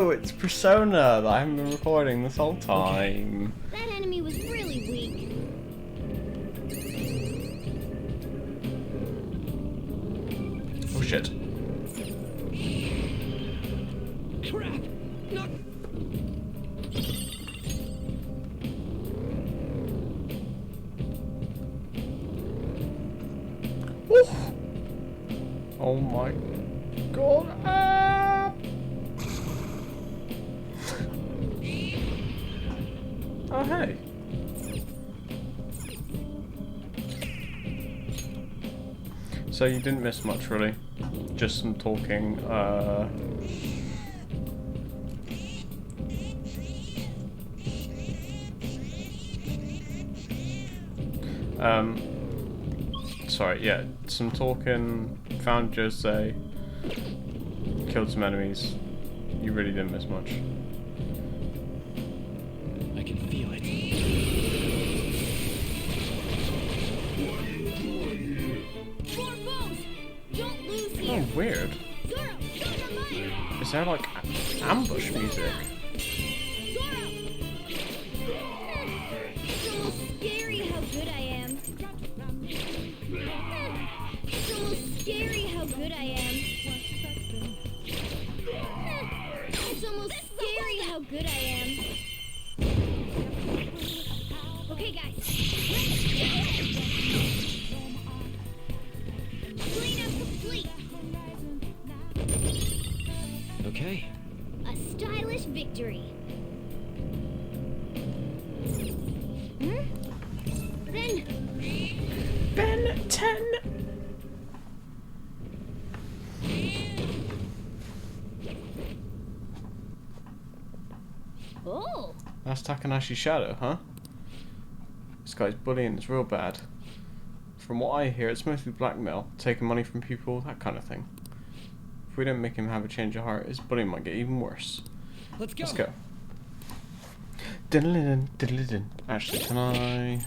Oh, it's Persona that I haven't been recording this whole time. That enemy was really weak. Oh shit. Crap! Not. Ooh. Oh my god. Ah. Oh hey. So you didn't miss much really. Just some talking, sorry, yeah, some talking, found Jose, killed some enemies. You really didn't miss much. I can feel it. More bows! Don't lose Oh, here! weird. Zoro, show your might! Is there like ambush music? Zoro! It's almost scary how good I am. It's almost scary how good I am. It's almost scary how good I am. Okay, guys. Let's get it! Cleanup complete! Okay. A stylish victory. Then Ben 10. oh, That's Takanashi's shadow, huh? This guy's bullying is real bad. From what I hear, it's mostly blackmail, taking money from people, that kind of thing. If we don't make him have a change of heart, his bullying might get even worse. Let's go. Let's go. Diddle-dun, diddle-dun. Actually, can I...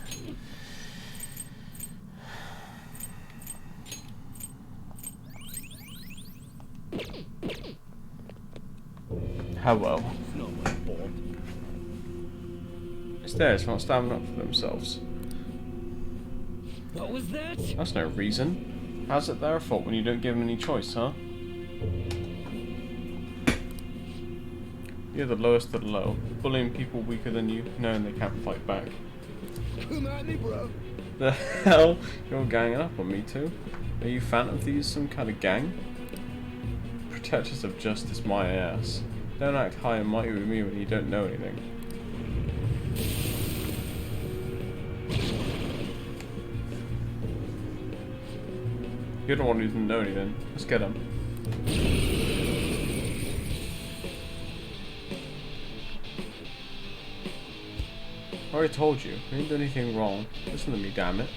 Hello. It's not my fault. It's theirs for not standing up for themselves. What was that? That's no reason. How's it their fault when you don't give them any choice, huh? You're the lowest of the low, bullying people weaker than you, knowing they can't fight back. Come at me, bro. The hell? You're ganging up on me too? Are you Phantom Thieves some kind of gang? Protectors of justice, my ass. Don't act high and mighty with me when you don't know anything. You're the one who doesn't know anything. Let's get him. I already told you, I didn't do anything wrong. Listen to me, damn it.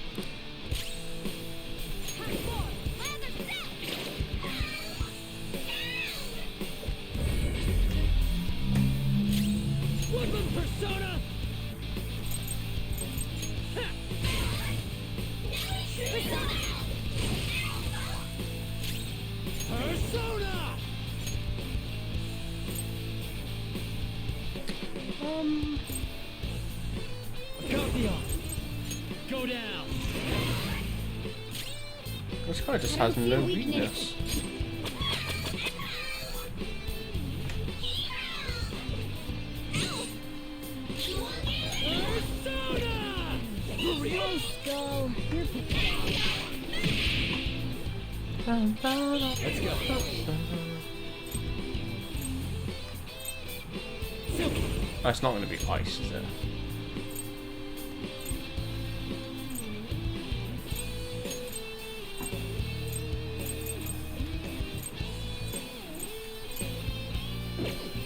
Woodland persona. Persona. Copy on. Go down. This guy just has no weakness. Persona. let's go. Let's go. Oh, it's not going to be ice, is it?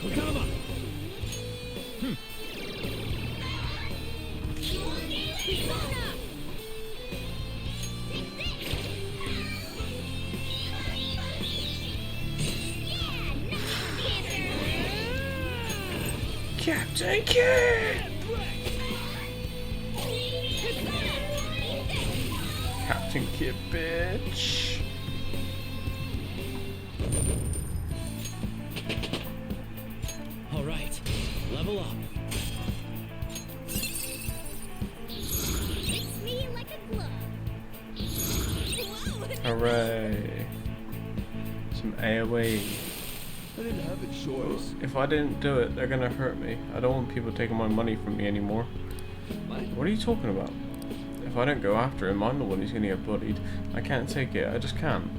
Kokama. Captain Kid! Captain Kid, bitch! Level up. Fits me like a glove. Whoa. Hooray. Some AoE. I didn't have a choice. If I didn't do it, they're gonna hurt me. I don't want people taking my money from me anymore. What are you talking about? If I don't go after him, I'm the one who's gonna get bullied. I can't take it, I just can't.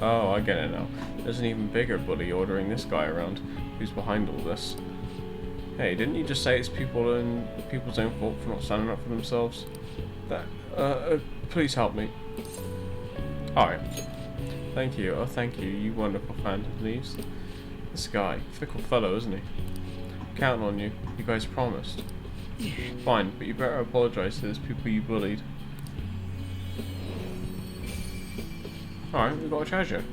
Oh, I get it now. There's an even bigger bully ordering this guy around. Who's behind all this? Hey, didn't you just say it's people's own fault for not standing up for themselves? Please help me. Alright. Thank you, oh thank you, you wonderful phantom thieves. This guy, fickle fellow, isn't he? Counting on you, you guys promised. Fine, but you better apologise to those people you bullied. Alright, we've got a treasure.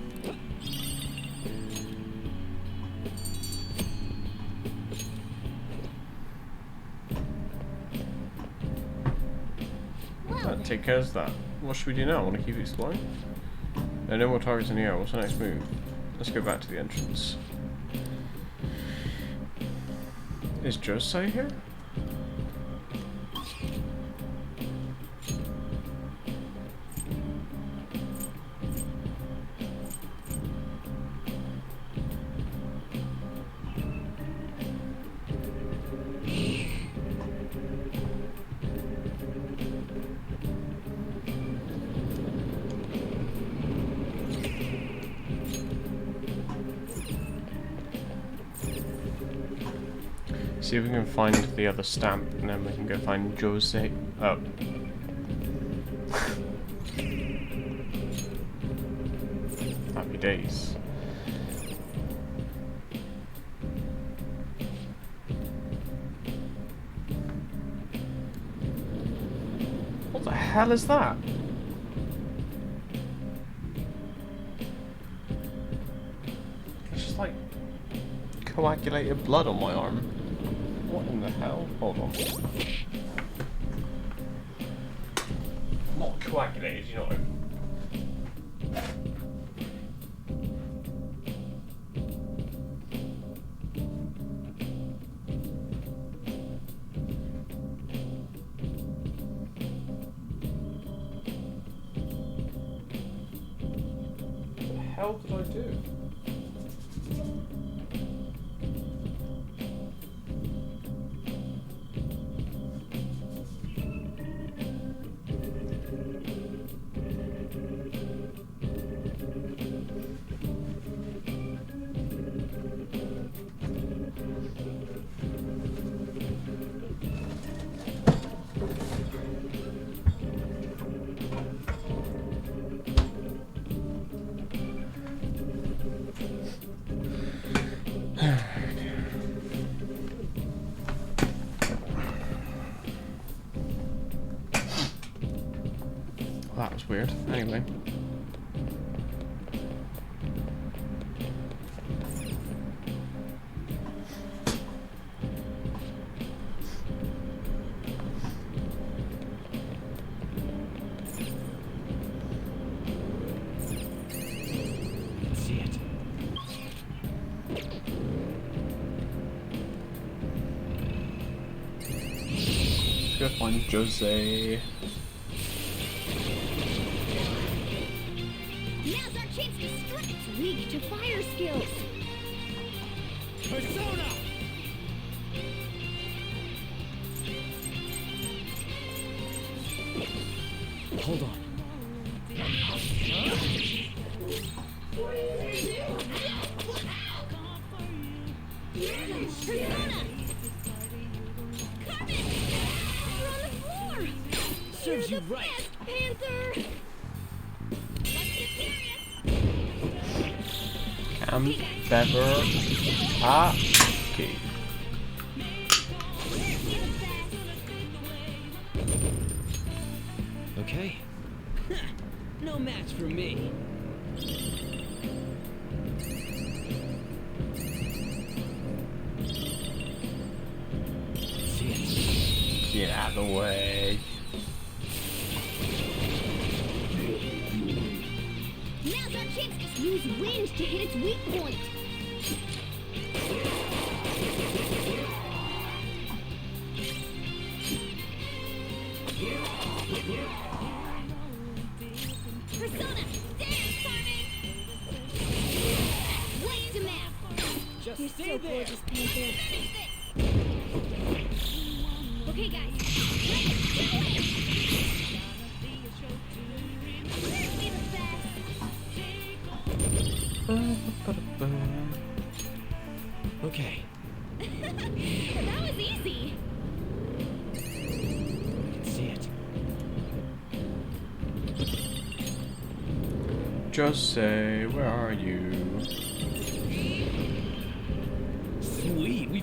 That take care of that. What should we do now? Want to keep exploring? No more targets in the air. What's the next move? Let's go back to the entrance. Is Josei here? See if we can find the other stamp, and then we can go find Jose. Oh. Happy days. What the hell is that? It's just like coagulated blood on my arm. What in the hell? Hold on. Not coagulated, you know. What the hell did I do? That was weird. Anyway. See it. Let's go find Jose. Now's our chance to strike. It's weak to fire skills. Persona! Hold on. Persona! Carmen! You're on the floor! Serves you You're the right. best, Panther! Bever. Okay. Okay. No match for me. See it. Get out of the way. Now's our chance to use wind to hit its weak point. so gorgeous, Panther. Okay, guys. Let's do it! Be the best. Okay. That was easy. See it. Just say, where are you? Sweet. We.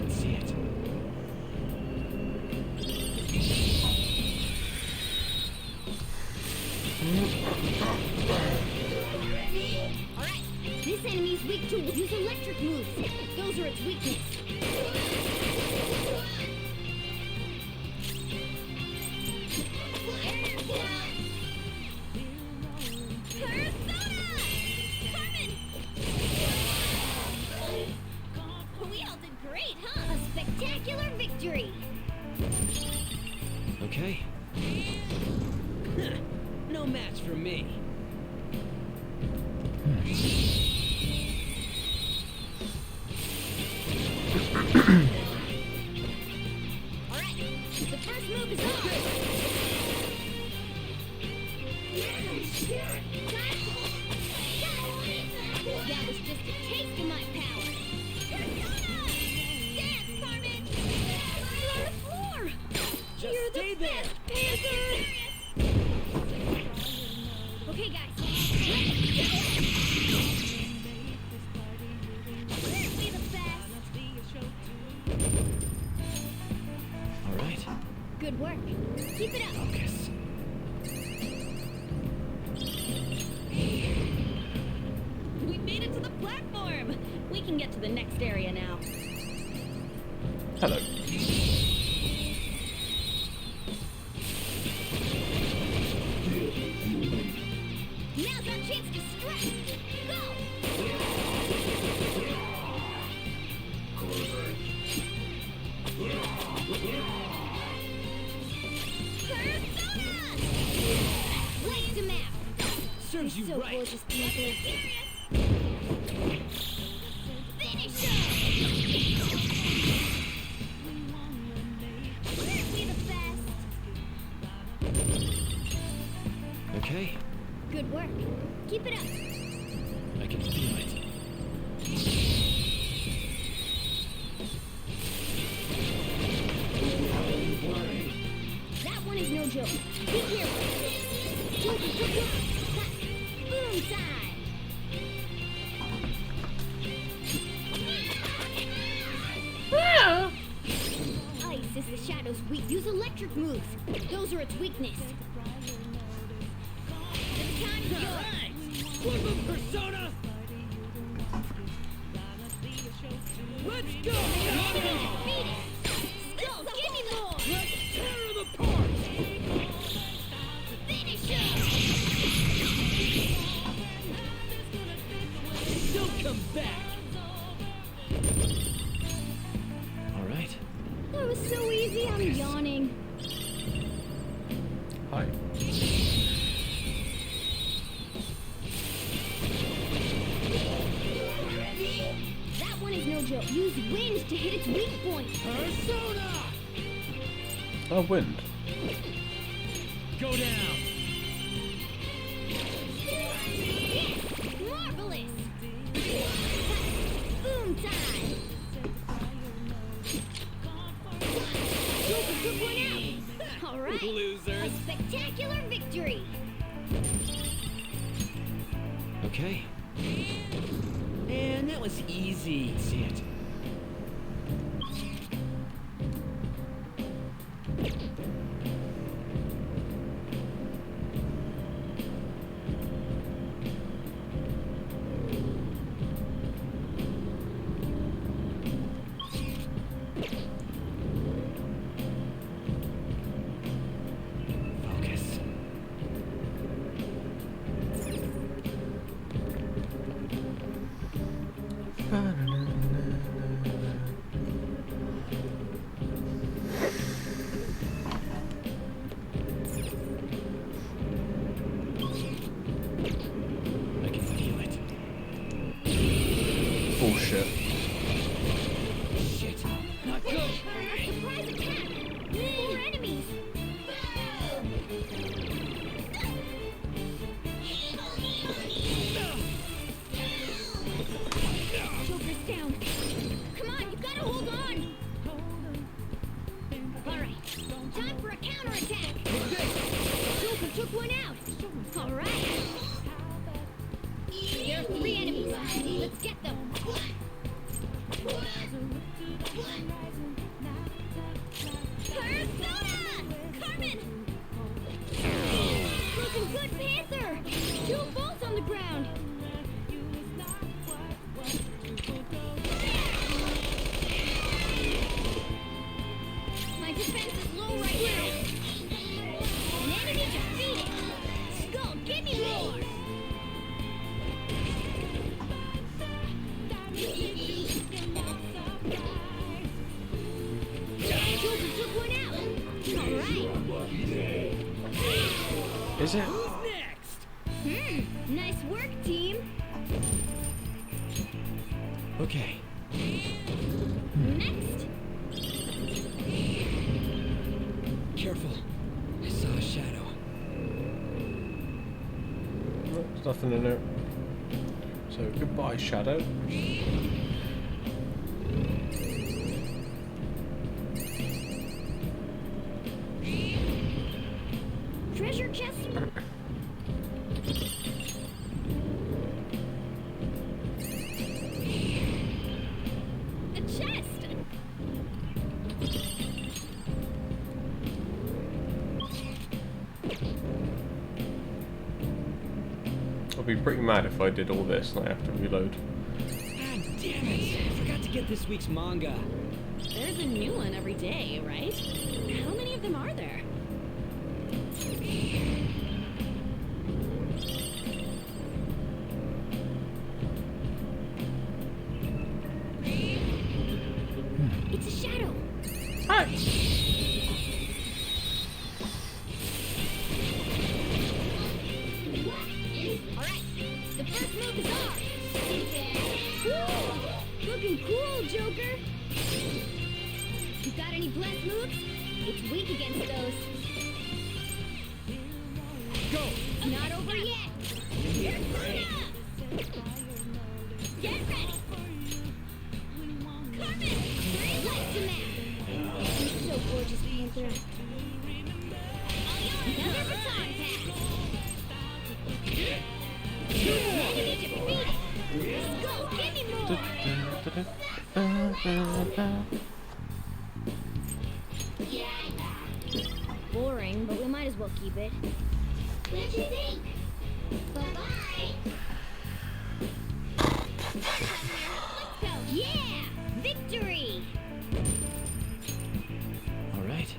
See it. Alright, this enemy's weak to use electric moves. Those are its weakness. Persona! Carmen! We all did great, huh? A spectacular victory! Okay. No match for me. Alright, the first move is on! That was just a taste of my power! Persona! Dance, Carmen! You're on the floor! You're stay the there. best, Panther! Okay, guys, let's do it! Be the best! All right. Good work. Keep it up. Focus. We made it to the platform. We can get to the next area now. Hello. Now's our chance to strike. Go! Persona! Light him out. Serves you So right. gorgeous, Panther. Finish him! Be the best. Okay. Good work. Keep it up. I can feel it. That one is no joke. Be careful. Boom time. Ice is the shadow's weak. Use electric moves. Those are its weakness. The time's yours. Flip him, Persona! Let's go! Beat it. Go, give me more. Let's tear him apart! Finish him. Don't come back! All right. That was so easy. I'm yawning. Hi. That one is no joke. Use wind to hit its weak point. Persona! Oh, wind. Go down! Yes, marvelous. Boom time. Joker took one out. All right. A Losers! spectacular victory. Okay. And that was easy. See it. Focus. I can feel it. Bullshit. Shit. Not good. A surprise attack! 4 enemies! Joker's down. Come on, you gotta hold on! Alright, time for a counterattack! Joker took one out! Alright! There are 3 enemies. Let's get them! Persona! Carmen! Looking good, Panther! 2 bolts on the ground! My defense is low right now! An enemy defeated! Skull, give me more! Joker took one out! Alright! Is it? Who's next? Nice work, team! Okay. Next! Careful. I saw a shadow. There's nothing in it. So goodbye, Shadow. Treasure chest? A chest! I'll be pretty mad if I did all this and I have to reload. God damn it. I forgot to get this week's manga. There's a new one every day, right? How many of them are there? It's a shadow! Hi. Alright, the first move is ours! Woo! Looking cool, Joker! You got any blast moves? It's weak against those. Go! Not over yet! Persona! Get ready! Carmen! Green light to map! You're so gorgeous, Panther. Another baton pass! Enemy defeated! Skull, give me more! Boring, but we might as well keep it. What do you think? Bye-bye! Let's go! Yeah! Victory! All right.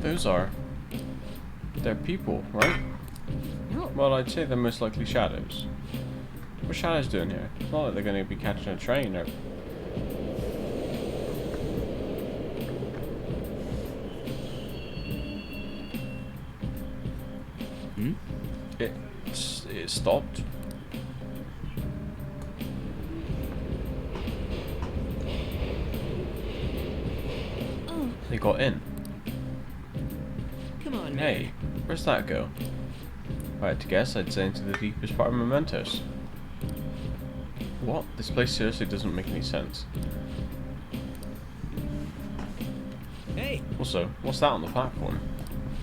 Those are. They're people, right? No. Well, I'd say they're most likely shadows. What shadows doing here? It's not like they're going to be catching a train or. Hmm? It stopped. Oh, They got in. Come on, man. Hey, where's that go? If I had to guess, I'd say into the deepest part of Mementos. What? This place seriously doesn't make any sense. Hey, Also, what's that on the platform?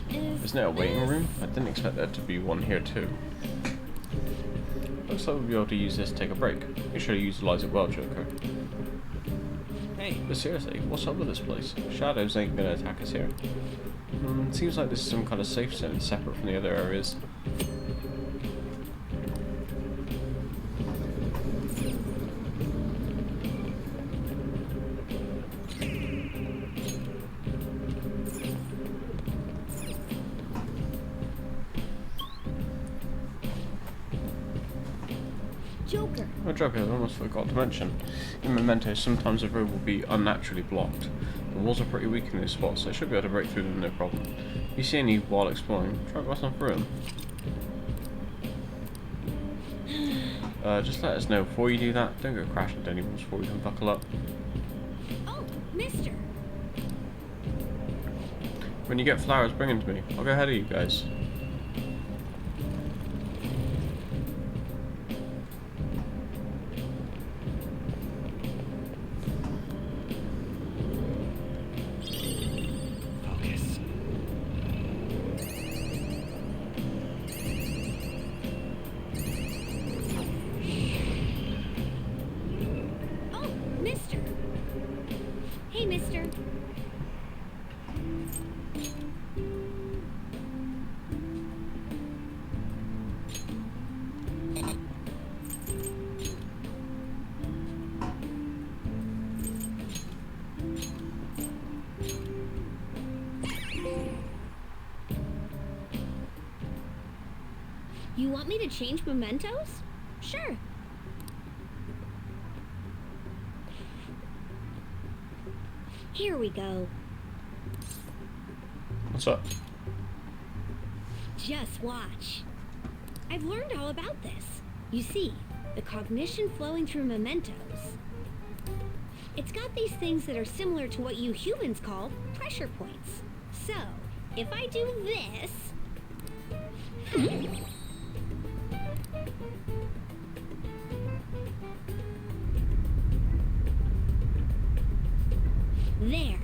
Isn't it a waiting room? I didn't expect there to be one here too. Looks like we'll be able to use this to take a break. Make sure to utilize it well, Joker. hey, Hey, But seriously, what's up with this place? Shadows ain't gonna attack us here. It seems like this is some kind of safe zone separate from the other areas. Joker. Oh, Joker, I almost forgot to mention. In Memento, sometimes the road will be unnaturally blocked. The walls are pretty weak in those spots, so I should be able to break through them no problem. If you see any while exploring, try busting through them. Just let us know before you do that. Don't go crashing into any walls before we can buckle up. Oh, mister. When you get flowers, bring them to me. I'll go ahead of you guys. focus. Oh, mister. Hey, mister. You want me to change mementos? Sure. Here we go. What's up? Just watch. I've learned all about this. You see, the cognition flowing through mementos. It's got these things that are similar to what you humans call pressure points. So, if I do this... There.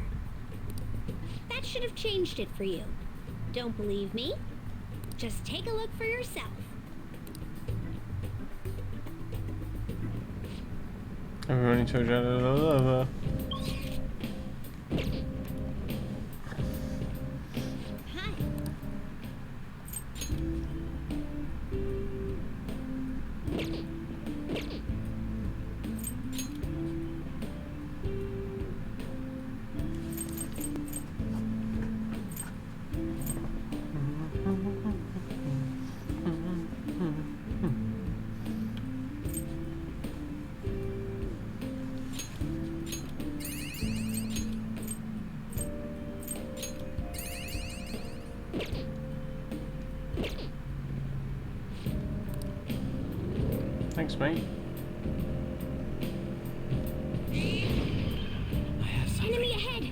That should have changed it for you. Don't believe me? Just take a look for yourself. Everybody told you love. Hi. Thanks, mate. I have something. Enemy ahead!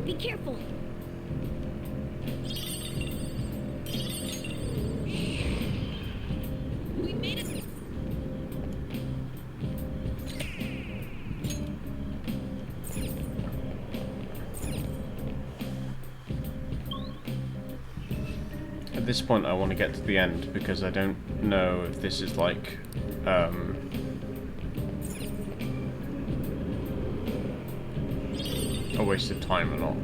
Be careful! We made it. At this point, I want to get to the end because I don't know if this is like, a waste of time or not.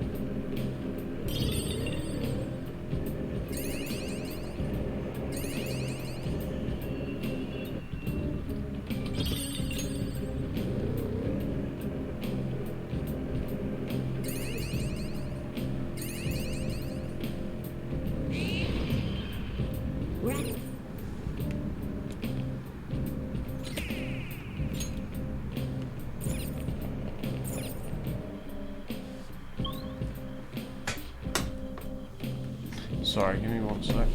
Right. Sorry, give me one sec.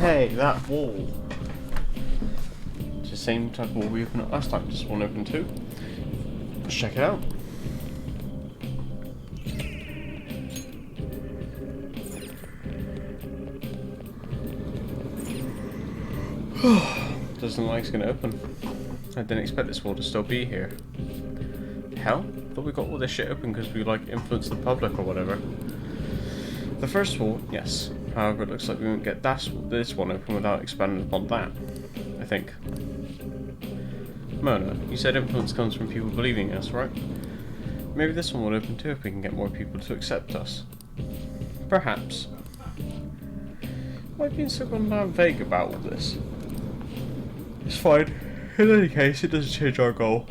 Hey, that wall. It's the same type of wall we opened up last time, just one open too. Let's check it out. Doesn't look like it's gonna open. I didn't expect this wall to still be here. Hell, thought we got all this shit open because we like influenced the public or whatever. The first wall, yes. However, it looks like we won't get this one open without expanding upon that. I think. Mona, you said influence comes from people believing us, right? Maybe this one will open too if we can get more people to accept us. Perhaps. Why being so goddamn vague about all this? It's fine. In any case, it doesn't change our goal.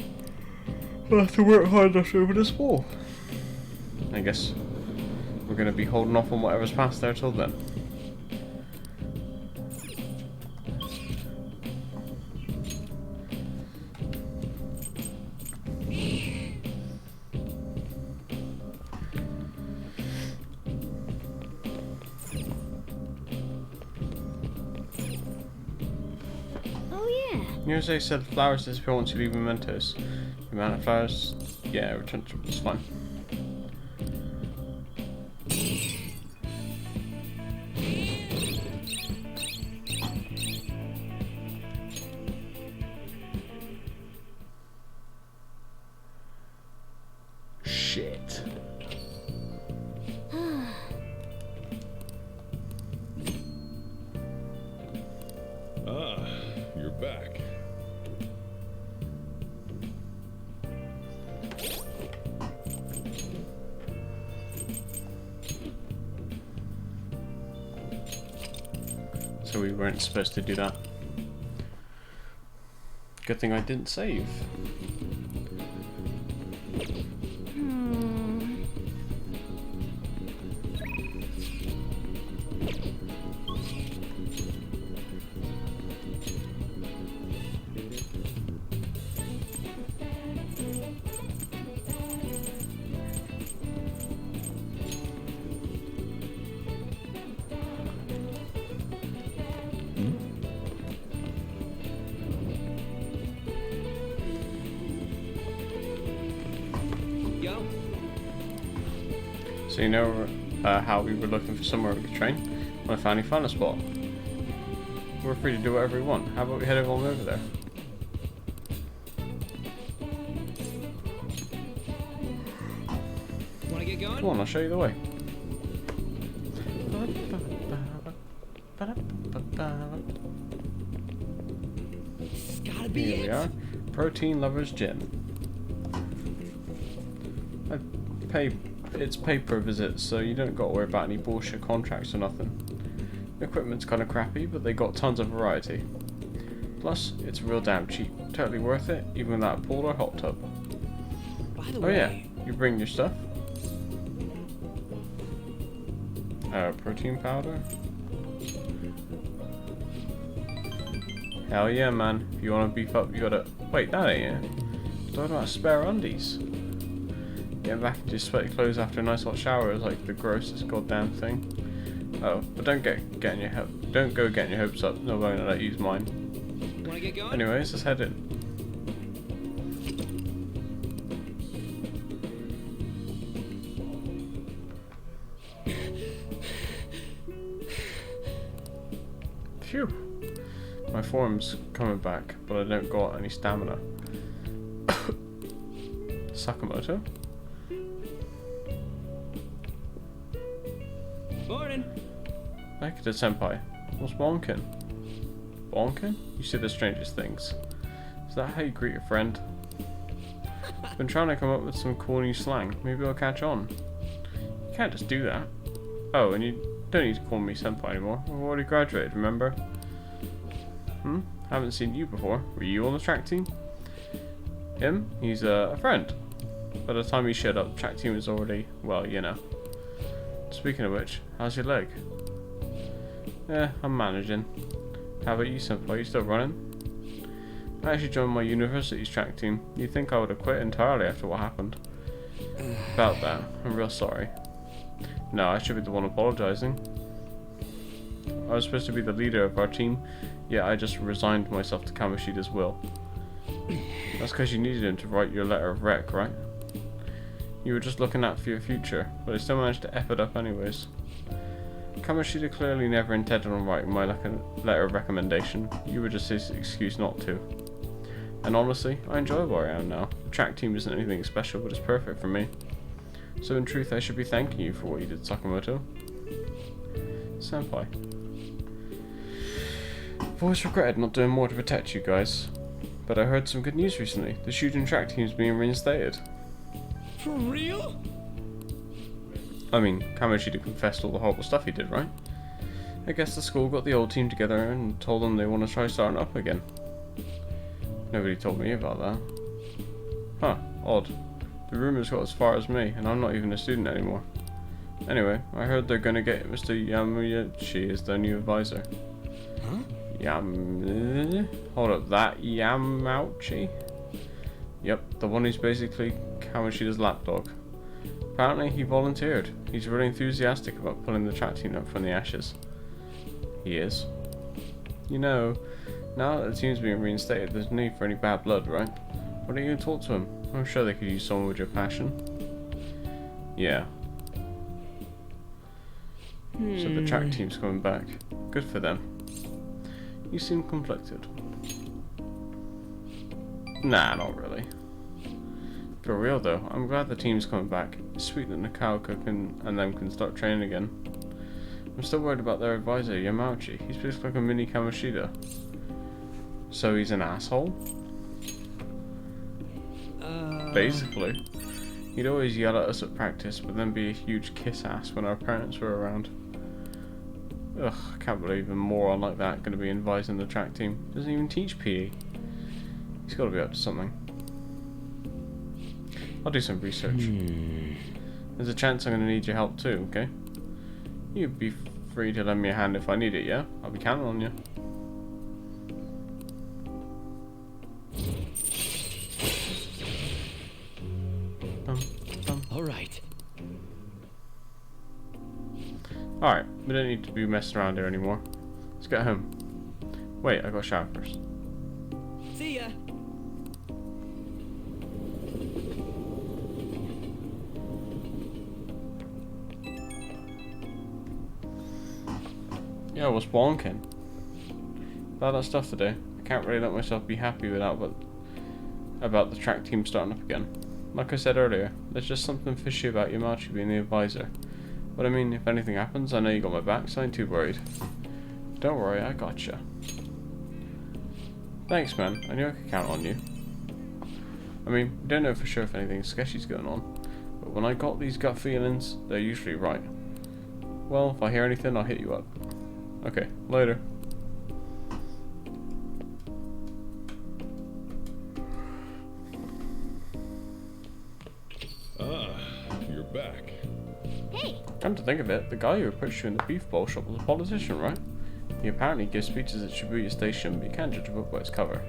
We'll have to work hard enough to open this wall. I guess we're going to be holding off on whatever's past there till then. Jose said flowers disappear once you leave mementos. The amount of flowers, yeah, return to it's fine. Shit. Ah, you're back. So we weren't supposed to do that. Good thing I didn't save. So you know how we were looking for somewhere we could train? When I finally found a spot. We're free to do whatever we want. How about we head on over there? Wanna get going? Come on, I'll show you the way. It's gotta be Here we are. Protein Lovers Gym. It's pay-per visit, so you don't got to worry about any bullshit contracts or nothing. The equipment's kind of crappy, but they got tons of variety. Plus, it's real damn cheap. Totally worth it, even without a pool or hot tub. By the Oh way, yeah, you bring your stuff. Protein powder. Hell yeah, man. If you want to beef up, you gotta... Wait, that ain't it. Talking about spare undies. Getting back into your sweaty clothes after a nice hot shower is like the grossest goddamn thing. Oh, but don't go getting your hopes up. No one gonna let you use mine. wanna get going? Anyways, let's head in. Phew. My form's coming back, but I don't got any stamina. Sakamoto? Morning. Naked senpai. What's bonkin? Bonkin? You see the strangest things. Is that how you greet your friend? Been trying to come up with some cool new slang. Maybe I'll catch on. You can't just do that. Oh, and you don't need to call me senpai anymore. I've already graduated, remember? Haven't seen you before. Were you on the track team? Him? He's a friend. By the time he showed up, the track team was already, well, you know. Speaking of which, how's your leg? Yeah, I'm managing. How about you, senpai? You still running? I actually joined my university's track team. You'd think I would have quit entirely after what happened. About that, I'm real sorry. No, I should be the one apologising. I was supposed to be the leader of our team, yet I just resigned myself to Kamoshida's will. That's because you needed him to write your letter of rec, right? You were just looking out for your future, but I still managed to F it up anyways. Kamoshida clearly never intended on writing my letter of recommendation. You were just his excuse not to. And honestly, I enjoy where I am now. The track team isn't anything special, but it's perfect for me. So in truth, I should be thanking you for what you did, Sakamoto. Senpai. I've always regretted not doing more to protect you guys. But I heard some good news recently. The shooting track team's being reinstated. For real? I mean, Kamoshida confessed all the horrible stuff he did, right? I guess the school got the old team together and told them they want to try starting up again. Nobody told me about that. Huh, odd. The rumours got as far as me, and I'm not even a student anymore. Anyway, I heard they're gonna get Mr. Yamauchi as their new advisor. Huh? Hold up, that Yamauchi? Yep, the one who's basically Kamoshida's lapdog. Apparently he volunteered. He's really enthusiastic about pulling the track team up from the ashes. He is. You know, now that the team's being reinstated, there's no need for any bad blood, right? Why don't you talk to him? I'm sure they could use someone with your passion. Yeah. So the track team's coming back. Good for them. You seem conflicted. Nah, not really. For real though, I'm glad the team's coming back. It's sweet that Nakaoka and them can start training again. I'm still worried about their advisor, Yamauchi. He's basically like a mini Kamoshida. So he's an asshole? Basically. He'd always yell at us at practice, but then be a huge kiss ass when our parents were around. Ugh, I can't believe a moron like that gonna be advising the track team. Doesn't even teach PE. He's gotta be up to something. I'll do some research. There's a chance I'm gonna need your help too, okay? You'd be free to lend me a hand if I need it, yeah? I'll be counting on you. Alright. Alright, we don't need to be messing around here anymore. Let's get home. Wait, I got a shower first. See ya. Yeah, I was wonking. About that stuff today. I can't really let myself be happy about the track team starting up again. Like I said earlier, there's just something fishy about Yamauchi being the advisor. But I mean, if anything happens, I know you got my back, so I ain't too worried. Don't worry, I gotcha. Thanks, man. I knew I could count on you. I mean, we don't know for sure if anything sketchy's going on, but when I got these gut feelings, they're usually right. Well, if I hear anything, I'll hit you up. Okay, later. Ah, you're back. Hey, Come to think of it, the guy who approached you in the beef bowl shop was a politician, right? He apparently gives speeches at Shibuya Station, but you can't judge a book by its cover.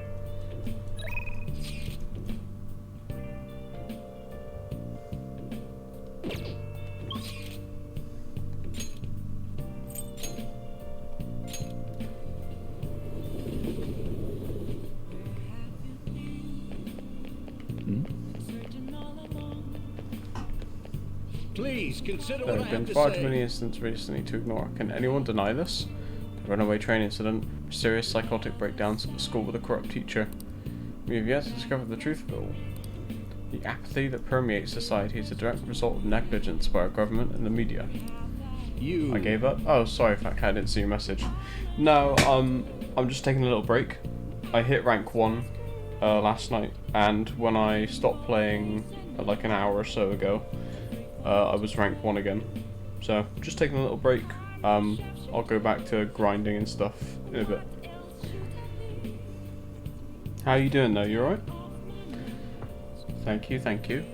Please consider There what I have have been to far too say. many incidents recently to ignore. Can anyone deny this? The runaway train incident, mysterious psychotic breakdowns at the school with a corrupt teacher. We have yet to discover the truth of it all. The apathy that permeates society is a direct result of negligence by our government and the media. You. I gave up. Oh, sorry, Fat Cat, I didn't see your message. No, I'm just taking a little break. I hit rank 1 last night, and when I stopped playing like an hour or so ago, I was rank 1 again. So, just taking a little break. I'll go back to grinding and stuff in a bit. How are you doing though? You alright? Thank you, thank you.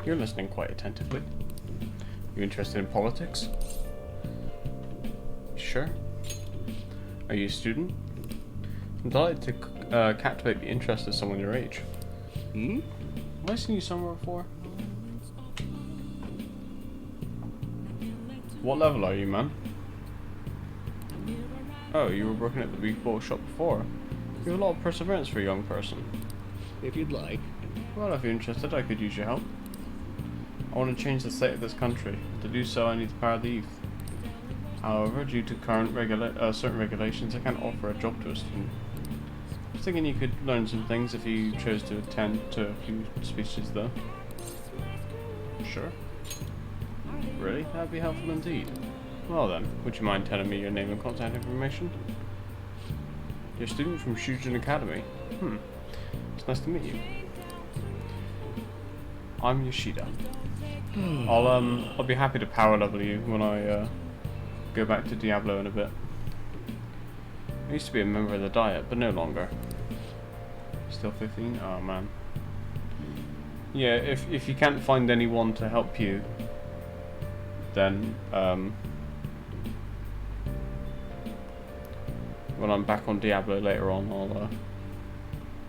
You're listening quite attentively. You interested in politics? Sure. Are you a student? I'm delighted to captivate the interest of someone your age. Hmm? Have I seen you somewhere before? What level are you, man? Oh, you were working at the big ball shop before. You have a lot of perseverance for a young person. If you'd like. Well, if you're interested, I could use your help. I want to change the state of this country. To do so, I need the power of the youth. However, due to current certain regulations, I can't offer a job to a student. I was thinking you could learn some things if you chose to attend to a few speeches, though. Sure. Really? That'd be helpful indeed. Well then, would you mind telling me your name and contact information? You're a student from Shujin Academy. It's nice to meet you. I'm Yoshida. I'll be happy to power level you when I go back to Diablo in a bit. I used to be a member of the Diet, but no longer. Still 15? Oh man. Yeah, if you can't find anyone to help you, then when I'm back on Diablo later on,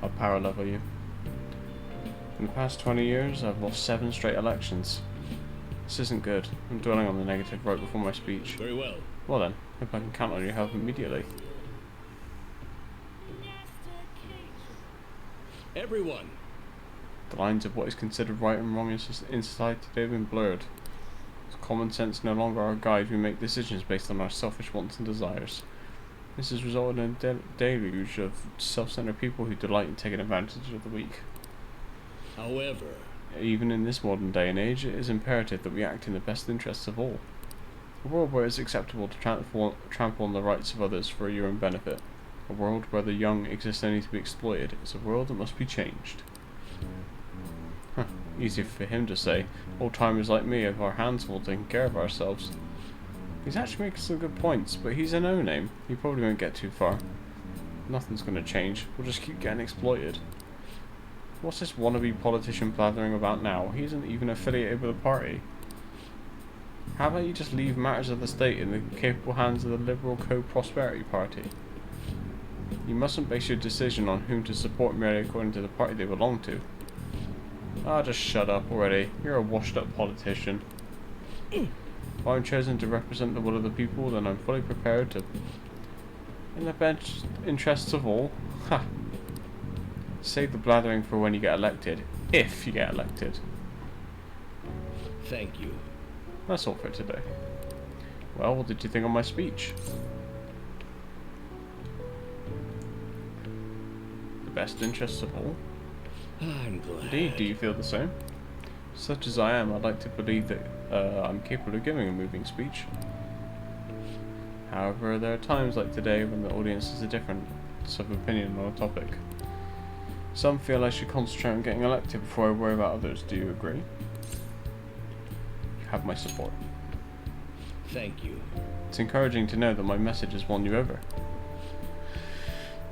I'll power level you. In the past 20 years, I've lost 7 straight elections. This isn't good. I'm dwelling on the negative right before my speech. Very well. Well then, hope I can count on your help immediately. Everyone. The lines of what is considered right and wrong in society today have been blurred. With common sense no longer our guide, we make decisions based on our selfish wants and desires. This has resulted in a deluge of self-centered people who delight in taking advantage of the weak. However, even in this modern day and age, it is imperative that we act in the best interests of all. A world where it is acceptable to trample on the rights of others for your own benefit. A world where the young exist only to be exploited is a world that must be changed. Easy for him to say. Old-timers like me have our hands full taking care of ourselves. He's actually making some good points, but he's a no-name. He probably won't get too far. Nothing's going to change. We'll just keep getting exploited. What's this wannabe politician blathering about now? He isn't even affiliated with a party. How about you just leave matters of the state in the capable hands of the Liberal Co-Prosperity Party? You mustn't base your decision on whom to support merely according to the party they belong to. Ah, just shut up already. You're a washed-up politician. If I'm chosen to represent the will of the people, then I'm fully prepared to... in the best interests of all. Ha! Save the blathering for when you get elected. If you get elected. thank you. That's all for today. Well, what did you think of my speech? The best interests of all? I'm glad. Indeed, do you feel the same? Such as I am, I'd like to believe that I'm capable of giving a moving speech. However, there are times like today when the audience has a difference of opinion on a topic. Some feel I should concentrate on getting elected before I worry about others. Do you agree? You have my support. Thank you. It's encouraging to know that my message has won you over.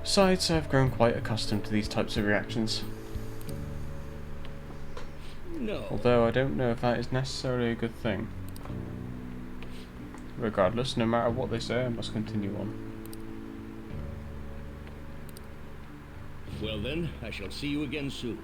Besides, I've grown quite accustomed to these types of reactions. No. Although I don't know if that is necessarily a good thing. Regardless, no matter what they say, I must continue on. Well then, I shall see you again soon.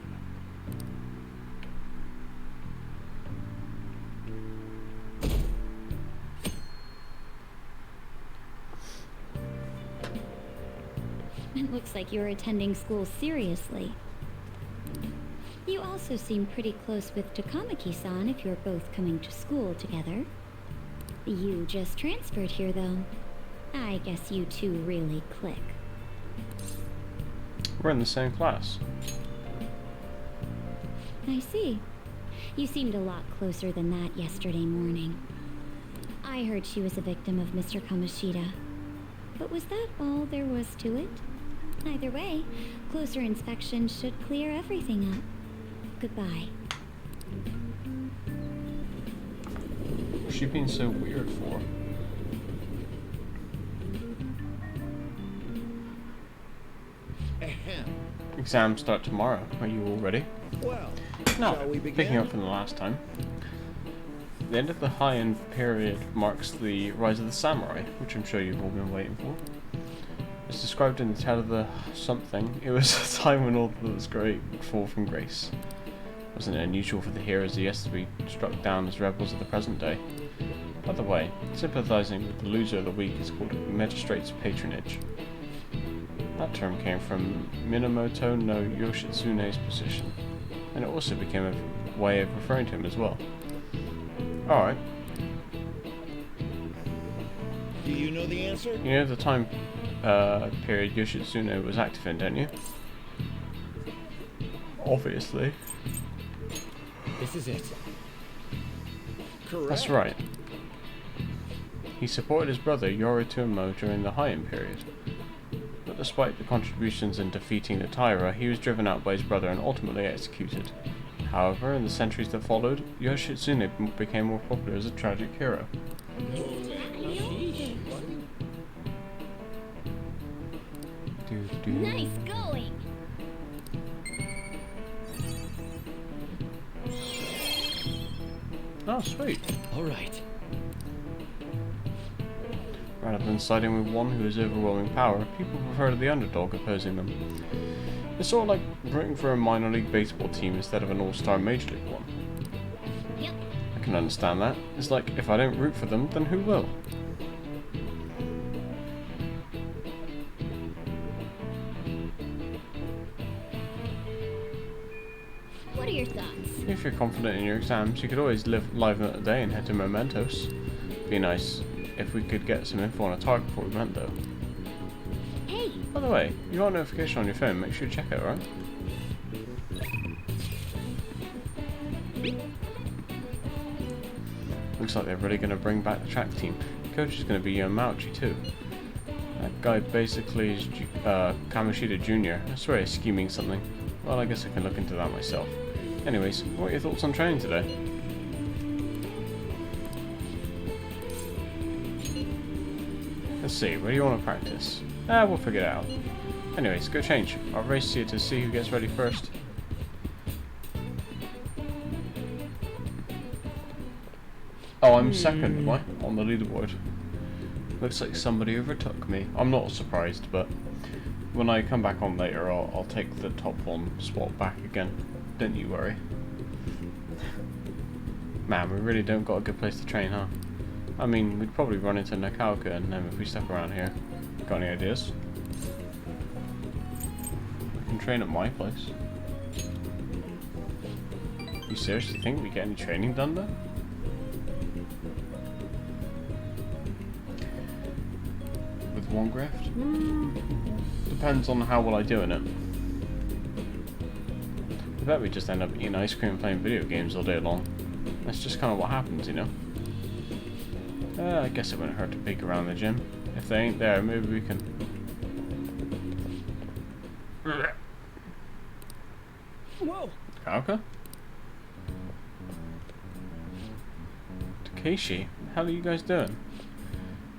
It looks like you're attending school seriously. You also seem pretty close with Takamaki-san if you're both coming to school together. You just transferred here, though. I guess you two really click. We're in the same class. I see. You seemed a lot closer than that yesterday morning. I heard she was a victim of Mr. Kamoshida. But was that all there was to it? Either way, closer inspection should clear everything up. Goodbye. What's she being so weird for? Ahem. Exams start tomorrow. Are you all ready? Well, No, shall we begin? picking up from the last time. The end of the high-end period marks the rise of the samurai, which I'm sure you've all been waiting for. As described in the Tale of the something, it was a time when all that was great would fall from grace. Wasn't it unusual for the heroes of yesterday to be struck down as rebels of the present day? By the way, sympathizing with the loser of the week is called magistrate's patronage. That term came from Minamoto no Yoshitsune's position, and it also became a way of referring to him as well. Alright. Do you know the answer? You know the time period Yoshitsune was active in, don't you? Obviously. This is it. Correct. That's right. He supported his brother Yoritomo during the Heian period. But despite the contributions in defeating the Taira, he was driven out by his brother and ultimately executed. However, in the centuries that followed, Yoshitsune became more popular as a tragic hero. Nice going. Oh, sweet. All right. Rather than siding with one who has overwhelming power, people prefer the underdog opposing them. It's sort of like rooting for a minor league baseball team instead of an all-star major league one. Yep. I can understand that. It's like, if I don't root for them, then who will? What are your thoughts? If you're confident in your exams, you could always liven up the day and head to Mementos. Be nice if we could get some info on a target before we went, though. Hey, By the way, you got a notification on your phone, make sure you check it, right? Looks like they're really going to bring back the track team. The coach is going to be Yamauchi too. That guy basically is Kamoshida Jr. I swear he's scheming something. Well, I guess I can look into that myself. Anyways, what are your thoughts on training today? Let's see, where do you want to practice? We'll figure it out. Anyways, go change. I'll race you to see who gets ready first. Oh, I'm second, am I? On the leaderboard. Looks like somebody overtook me. I'm not surprised, but when I come back on later, I'll take the top one spot back again. Don't you worry. Man, we really don't got a good place to train, huh? I mean, we'd probably run into Nakaoka and them if we stuck around here. Got any ideas? I can train at my place. You seriously think we get any training done there? With one grift? Depends on how well I do in it. I bet we just end up eating ice cream and playing video games all day long. That's just kind of what happens, you know? I guess it wouldn't hurt to peek around the gym. If they ain't there, maybe we can... Whoa. Nakaoka? Takeshi, what the hell are you guys doing?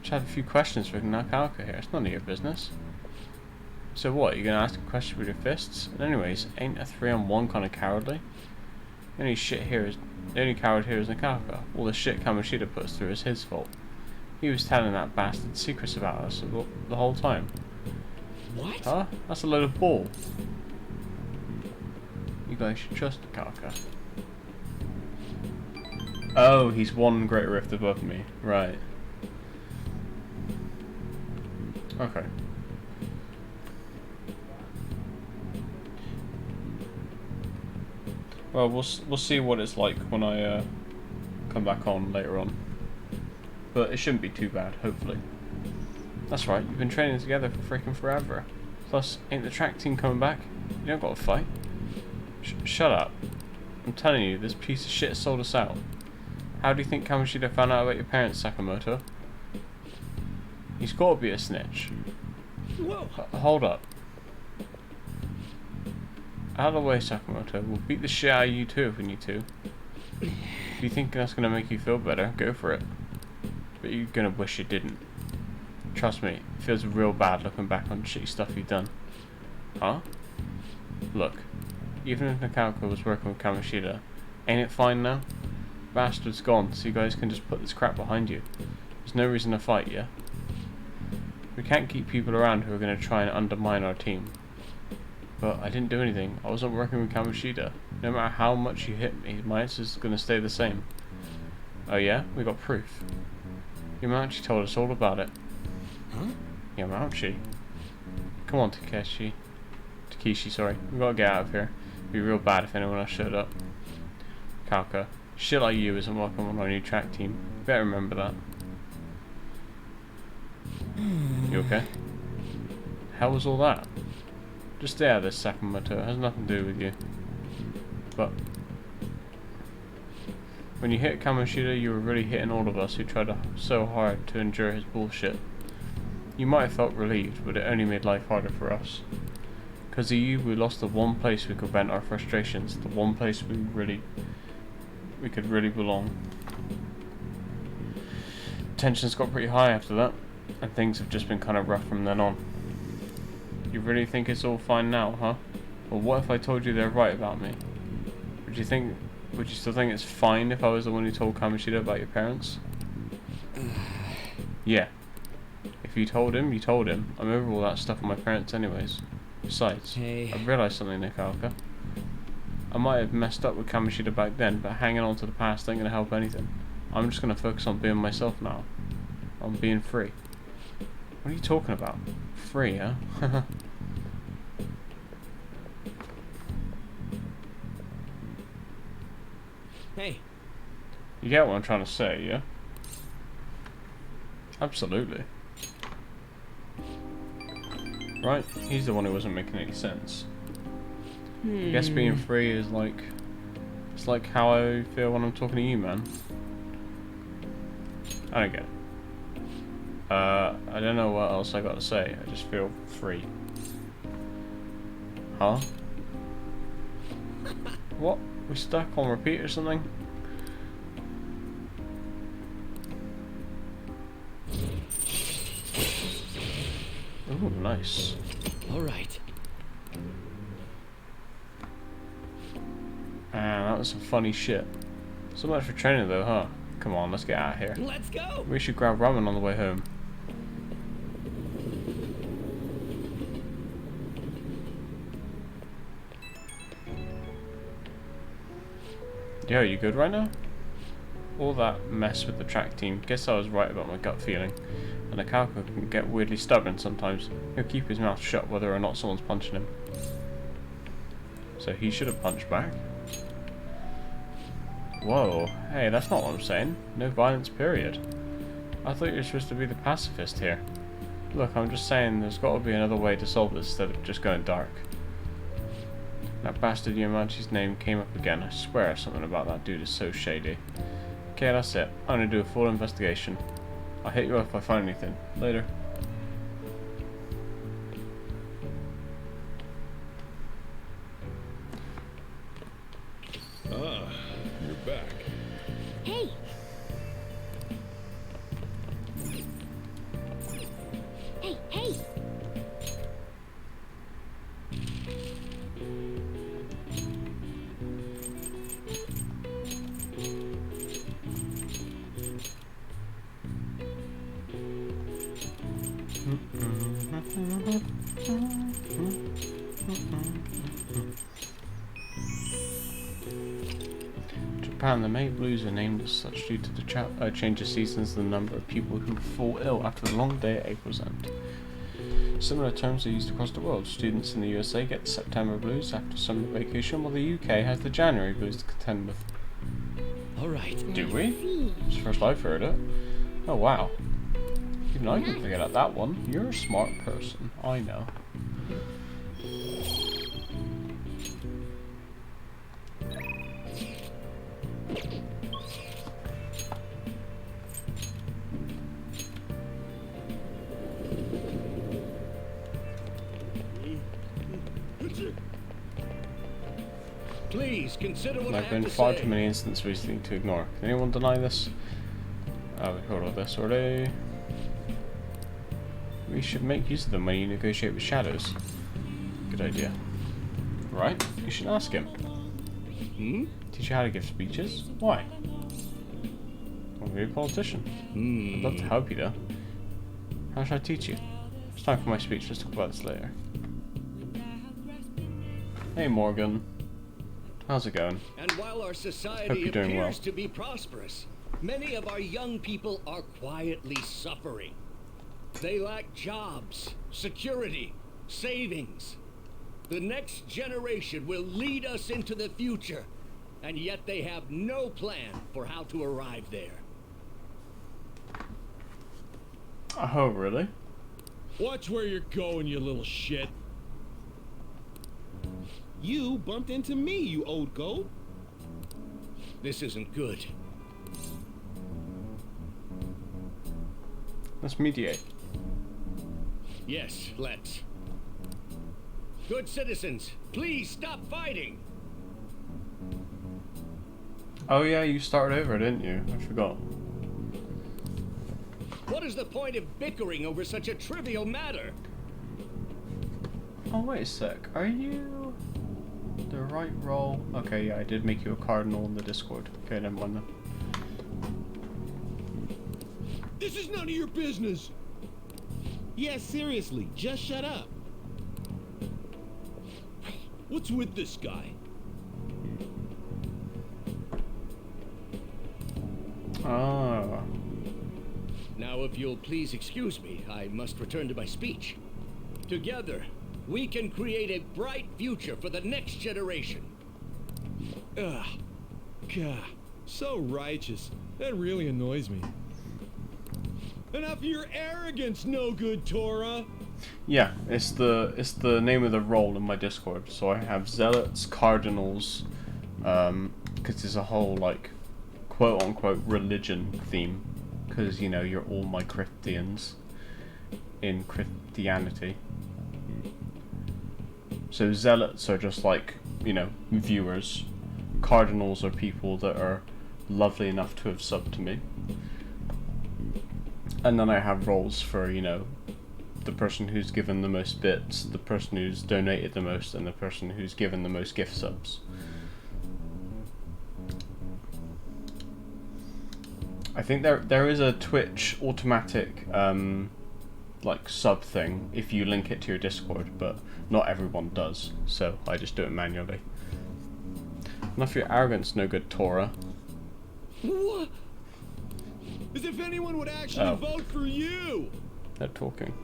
Just have a few questions for Nakaoka here. It's none of your business. So what, you gonna ask a question with your fists? And anyways, ain't a 3-on-1 kind of cowardly? The only coward here is Nakaoka. All the shit Kamoshida puts through is his fault. He was telling that bastard secrets about us the whole time. What? Huh? That's a load of bull. You guys should trust Nakaoka. Oh, he's one Great Rift above me. Right. Okay. Well, we'll see what it's like when I come back on later on. But it shouldn't be too bad, hopefully. That's right, you've been training together for freaking forever. Plus, ain't the track team coming back? You don't got to fight. Shut up. I'm telling you, this piece of shit sold us out. How do you think Kamoshida found out about your parents, Sakamoto? He's got to be a snitch. Whoa. Hold up. Out of the way, Sakamoto. We'll beat the shit out of you too if we need to. If you think that's gonna make you feel better, go for it. But you're gonna wish you didn't. Trust me, it feels real bad looking back on shitty stuff you've done. Huh? Look, even if Nakaoka was working with Kamoshida, ain't it fine now? Bastard's gone, so you guys can just put this crap behind you. There's no reason to fight, yeah? We can't keep people around who are going to try and undermine our team. But I didn't do anything. I wasn't working with Kamoshida. No matter how much you hit me, my answer's going to stay the same. Oh yeah? We got proof. Yamauchi told us all about it. Huh? Yamauchi? Come on, Takeshi. Takeshi, sorry. We gotta get out of here. It'd be real bad if anyone else showed up. Kalka. Shit like you isn't welcome on our new track team. You better remember that. You okay? How was all that? Just stay out of this, Sakamoto. It has nothing to do with you. But when you hit Kamoshida, you were really hitting all of us who tried so hard to endure his bullshit. You might have felt relieved, but it only made life harder for us. Because of you, we lost the one place we could vent our frustrations, the one place we could really belong. Tensions got pretty high after that, and things have just been kind of rough from then on. You really think it's all fine now, huh? Well, what if I told you they're right about me? Would you still think it's fine if I was the one who told Kamoshida about your parents? Yeah. If you told him, you told him. I'm over all that stuff with my parents anyways. Besides, Hey. I realised something, Nikalka. I might have messed up with Kamoshida back then, but hanging on to the past ain't gonna help anything. I'm just gonna focus on being myself now. On being free. What are you talking about? Free, huh? Hey. You get what I'm trying to say, yeah? Absolutely. Right? He's the one who wasn't making any sense. I guess being free is like... It's like how I feel when I'm talking to you, man. I don't get it. I don't know what else I got to say. I just feel free. Huh? What? We stuck on repeat or something? Ooh, nice. All right. Man, that was some funny shit. So much for training though, huh? Come on, let's get out of here. Let's go. We should grab ramen on the way home. Yo, you good right now? All that mess with the track team, guess I was right about my gut feeling. And the Kalka can get weirdly stubborn sometimes. He'll keep his mouth shut whether or not someone's punching him. So he should have punched back? Whoa, hey, that's not what I'm saying. No violence, period. I thought you were supposed to be the pacifist here. Look, I'm just saying there's got to be another way to solve this instead of just going dark. That bastard Yamauchi's name came up again. I swear something about that dude is so shady. Okay, that's it. I'm gonna do a full investigation. I'll hit you up if I find anything. Later. Ah, you're back. Hey! Hey, hey! Japan, the May Blues are named as such due to the change of seasons and the number of people who fall ill after the long day at April's end. Similar terms are used across the world. Students in the USA get the September Blues after summer vacation, while the UK has the January Blues to contend with. All right. Do we? It's the first I've heard it. Oh wow. Even I can figure out that one. You're a smart person. I know. Please consider what I There have have been to far say. too many incidents recently to ignore. Can anyone deny this? Oh, we've heard all this already. We should make use of them when you negotiate with shadows. Good idea. Right? You should ask him. Teach you how to give speeches? Why? I want to be a politician. I'd love to help you though. How should I teach you? It's time for my speech. Let's talk about this later. Hey Morgan. How's it going? And while our Hope society you're doing well. appears to be prosperous, many of our young people are quietly suffering. They lack jobs, security, savings. The next generation will lead us into the future, and yet they have no plan for how to arrive there. Oh, really? Watch where you're going, you little shit. You bumped into me, you old goat. This isn't good. Let's mediate. Yes, let's. Good citizens, please stop fighting. Oh yeah, you started over, didn't you? I forgot. What is the point of bickering over such a trivial matter? Oh wait a sec. Are you the right role? Okay, yeah, I did make you a cardinal in the Discord. Okay, never mind then. This is none of your business. Yeah, seriously, just shut up. What's with this guy? Ah. Now, if you'll please excuse me, I must return to my speech. Together, we can create a bright future for the next generation. Ugh. God, so righteous. That really annoys me. Enough of your arrogance, no good Torah. Yeah, it's the name of the role in my Discord. So I have zealots, cardinals, because there's a whole like quote unquote religion theme. Because, you know, you're all my Christians in Christianity. So zealots are just like, you know, viewers. Cardinals are people that are lovely enough to have subbed to me. And then I have roles for, you know, the person who's given the most bits, the person who's donated the most, and the person who's given the most gift subs. I think there is a Twitch automatic like sub thing if you link it to your Discord, but not everyone does, so I just do it manually. Enough of your arrogance, no good Torah. What? As if anyone would actually Oh. vote for you. They're talking.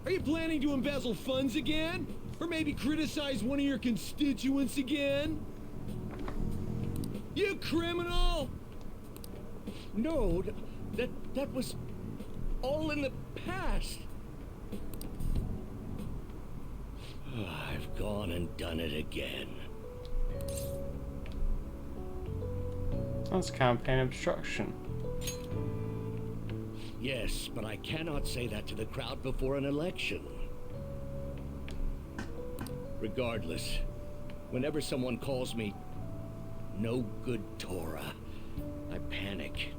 Are you planning to embezzle funds again? Or maybe criticize one of your constituents again? You criminal! No, that was all in the past. I've gone and done it again. That's campaign obstruction. Yes, but I cannot say that to the crowd before an election. Regardless, whenever someone calls me no good Torah, I panic.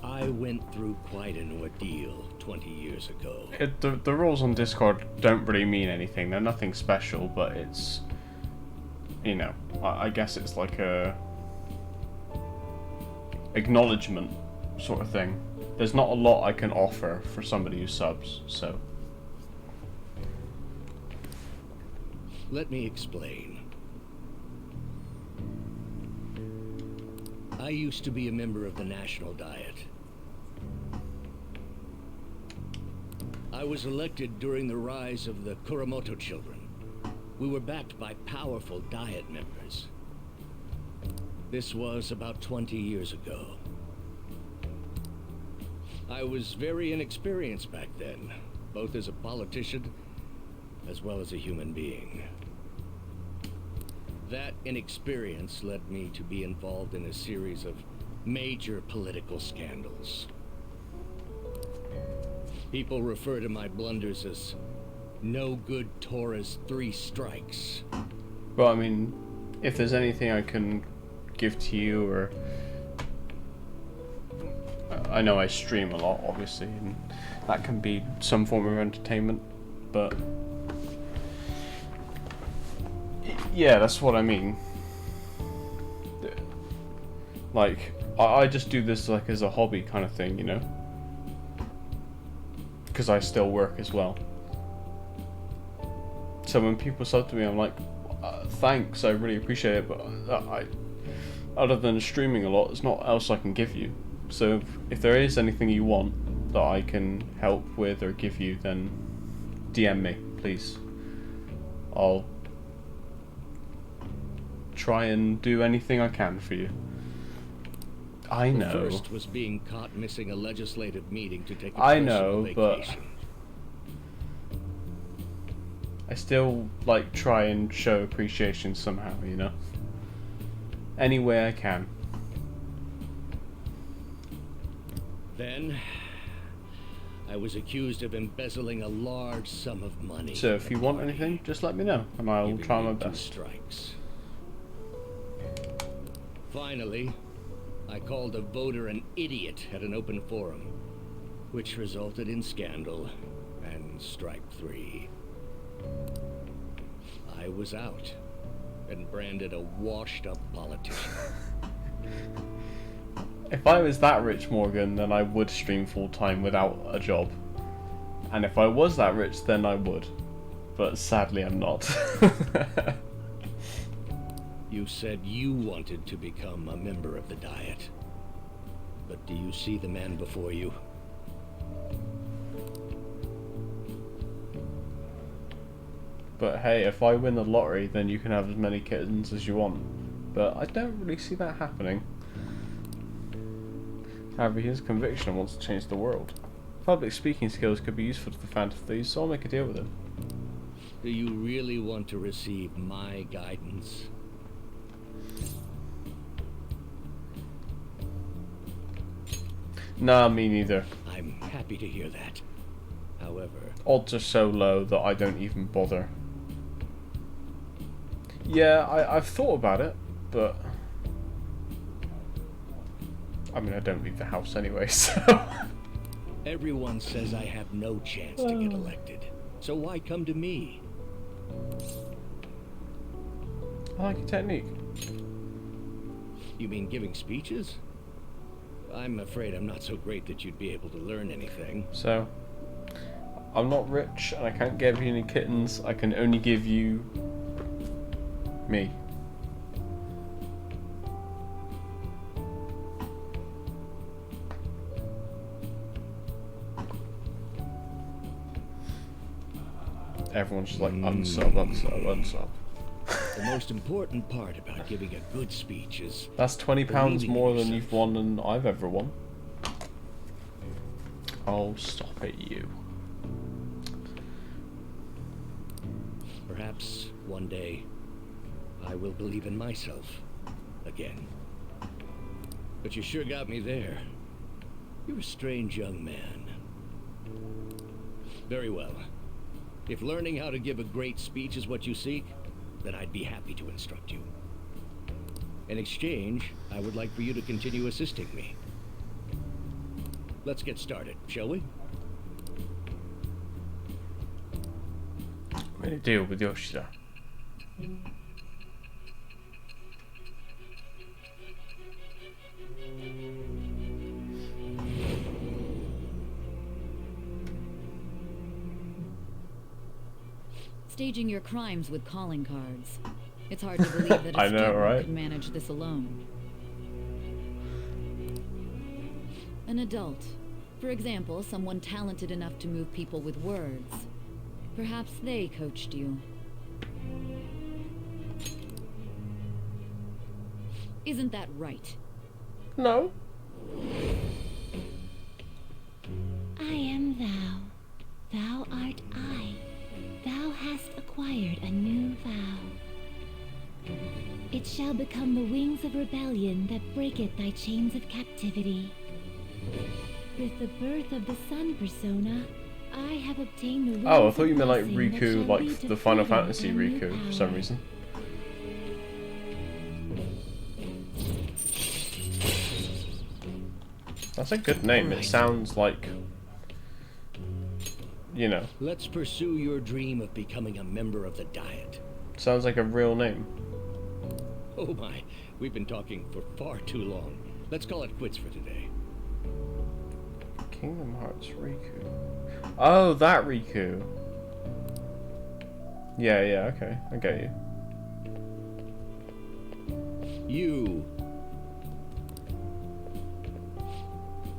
I went through quite an ordeal 20 years ago. The rules on Discord don't really mean anything. They're nothing special, but it's, you know, I guess it's like a acknowledgement sort of thing. There's not a lot I can offer for somebody who subs, so. Let me explain. I used to be a member of the National Diet. I was elected during the rise of the Kuramoto children. We were backed by powerful Diet members. This was about 20 years ago. I was very inexperienced back then, both as a politician as well as a human being. That inexperience led me to be involved in a series of major political scandals. People refer to my blunders as no good Torah's 3 strikes. Well, I mean, if there's anything I can give to you, or I know I stream a lot, obviously, and that can be some form of entertainment, but yeah, that's what I mean. Like, I just do this like as a hobby kind of thing, you know? because I still work as well. So when people sub to me, I'm like, thanks, I really appreciate it, but other than streaming a lot, there's not else I can give you. So if there is anything you want that I can help with or give you, then DM me, please. I'll try and do anything I can for you. I know. The first was being caught missing a legislative meeting to take a I personal know, but vacation. I still like try and show appreciation somehow, you know? Any way I can. Then, I was accused of embezzling a large sum of money. So if you want anything, just let me know, and I'll giving try me my 2 best. strikes. Finally, I called a voter an idiot at an open forum, which resulted in scandal and strike 3. I was out and branded a washed-up politician. If I was that rich, Morgan, then I would stream full-time without a job. And if I was that rich, then I would. But sadly, I'm not. You said you wanted to become a member of the Diet. But do you see the man before you? But hey, if I win the lottery, then you can have as many kittens as you want. But I don't really see that happening. However, his conviction wants to change the world. Public speaking skills could be useful to the Phantom Thieves, so I'll make a deal with him. Do you really want to receive my guidance? Nah, me neither. I'm happy to hear that. However, Odds are so low that I don't even bother. Yeah, I've thought about it, but I mean, I don't leave the house anyway, so everyone says I have no chance to get elected. So why come to me? I like your technique. You mean giving speeches? I'm afraid I'm not so great that you'd be able to learn anything. So, I'm not rich and I can't give you any kittens. I can only give you me. Everyone's just like, unsub, unsub, unsub. The most important part about giving a good speech is... That's £20 believing in more than yourself. you've won than I've ever won. Oh, stop it, you. Perhaps one day I will believe in myself again. But you sure got me there. You're a strange young man. Very well. If learning how to give a great speech is what you seek, then I'd be happy to instruct you. In exchange, I would like for you to continue assisting me. Let's get started, shall we? Made a deal with Yoshida. Staging your crimes with calling cards. It's hard to believe that a I know, student right? could manage this alone. An adult. For example, someone talented enough to move people with words. Perhaps they coached you. Isn't that right? No. I am thou. Thou art I. Thou hast acquired a new vow. It shall become the wings of rebellion that breaketh thy chains of captivity. With the birth of the sun persona, I have obtained the wings Oh, I thought you of meant like blessing that Riku, shall like lead to the Final freedom Fantasy and new Riku, for power. some reason. That's a good name. It sounds like, you know, Let's pursue your dream of becoming a member of the Diet. sounds like a real name. Oh my, we've been talking for far too long. Let's call it quits for today. Kingdom Hearts Riku. Oh, that Riku. Yeah, yeah, okay. I get you. You.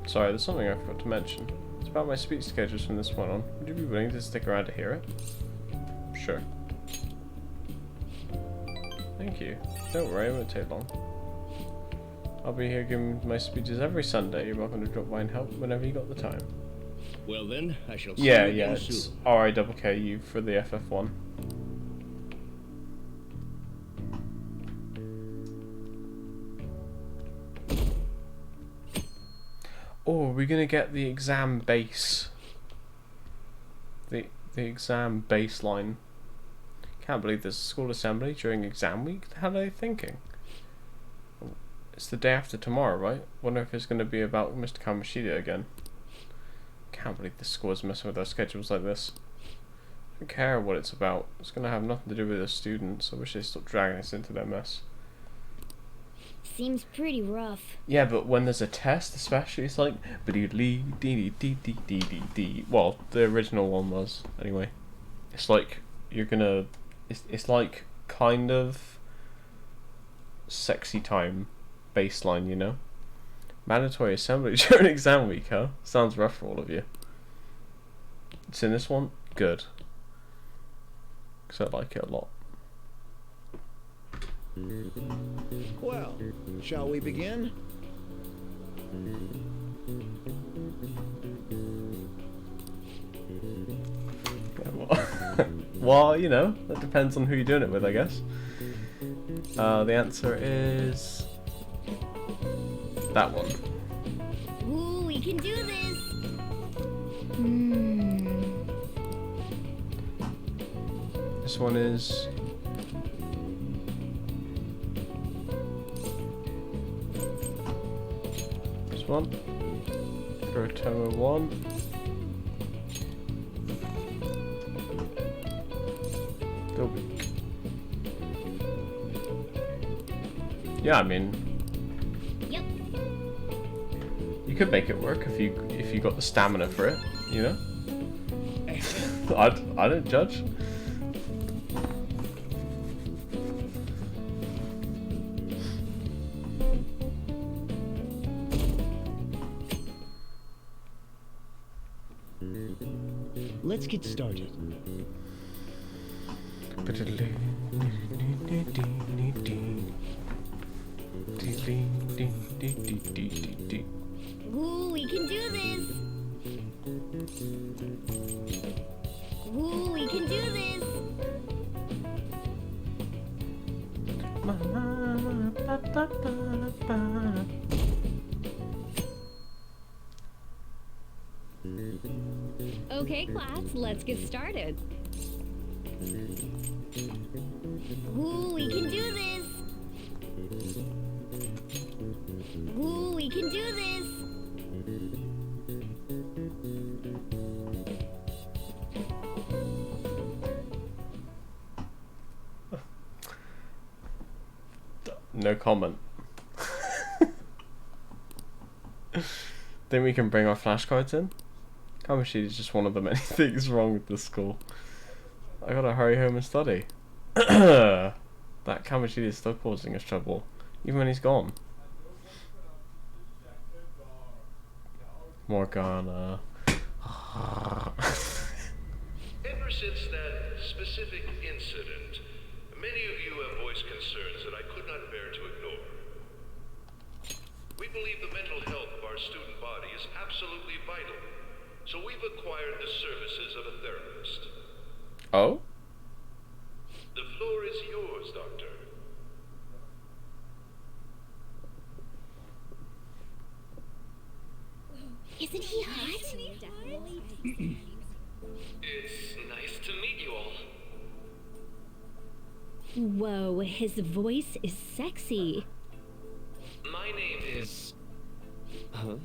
Sorry, there's something I forgot to mention. It's about my speech schedules from this point on. Would you be willing to stick around to hear it? Sure. Thank you. Don't worry, it won't take long. I'll be here giving my speeches every Sunday. You're welcome to drop by and help whenever you got the time. Well then, I shall see Yeah, you yeah, again it's soon. RIKKU for the FF1. Oh, are we gonna get the exam base? The exam baseline. Can't believe there's a school assembly during exam week. What the hell are they thinking? It's the day after tomorrow, right? Wonder if it's gonna be about Mr. Kamoshida again. Can't believe the school is messing with our schedules like this. I don't care what it's about. It's gonna have nothing to do with the students. I wish they'd stop dragging us into their mess. Seems pretty rough. Yeah, but when there's a test, especially, it's like well, the original one was anyway. It's like you're gonna. It's like kind of sexy time baseline, you know. Mandatory assembly during exam week, huh? Sounds rough for all of you. It's in this one, good. Because I like it a lot. Well, shall we begin? Yeah, well, well, you know, that depends on who you're doing it with, I guess. The answer is that one. Ooh, we can do this. This one is this one. Kurotoma 1. Yeah, I mean, Yep. you could make it work if you got the stamina for it, you know. I don't judge. Let's get started. Ooh, we can do this. Ooh, we can do this. Okay, class, let's get started. Ooh, we can do this. Ooh, we can do this. No comment. Think we can bring our flashcards in? Kamoshida is just one of the many things wrong with this school. I gotta hurry home and study. That Kamoshida is still causing us trouble, even when he's gone. Morgana. Ever since that specific incident, many of you have voiced concerns that I could not bear to ignore. We believe the mental health of our student body is absolutely vital, so we've acquired the services of a therapist. Oh? The floor is yours, Doctor. Isn't he hot? It's nice to meet you all. Whoa, his voice is sexy. My name is... Huh?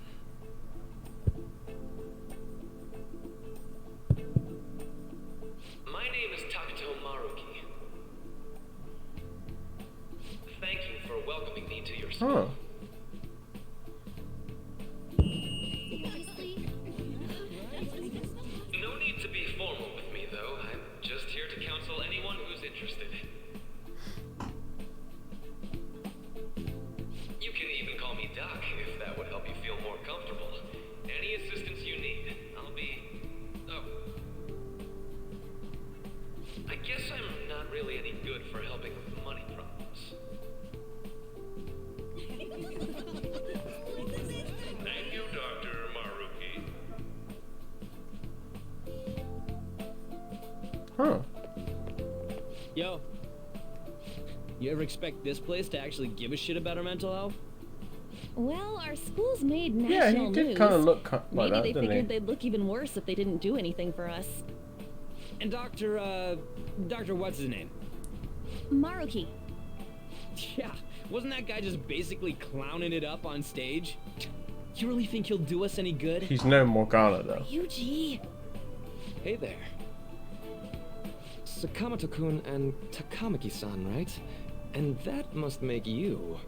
My name is Takuto Maruki. Thank you for welcoming me to your school. Oh. No Huh. Yo, you ever expect this place to actually give a shit about our mental health? Well, our school's made national Yeah, he news. did kind of look like Maybe that, they didn't figured he? they'd look even worse if they didn't do anything for us. And Dr. what's his name? Maruki. Yeah, wasn't that guy just basically clowning it up on stage? You really think he'll do us any good? He's no Morgana though. Yuji. Hey there. Sakamoto-kun and Takamaki-san, right? And that must make you.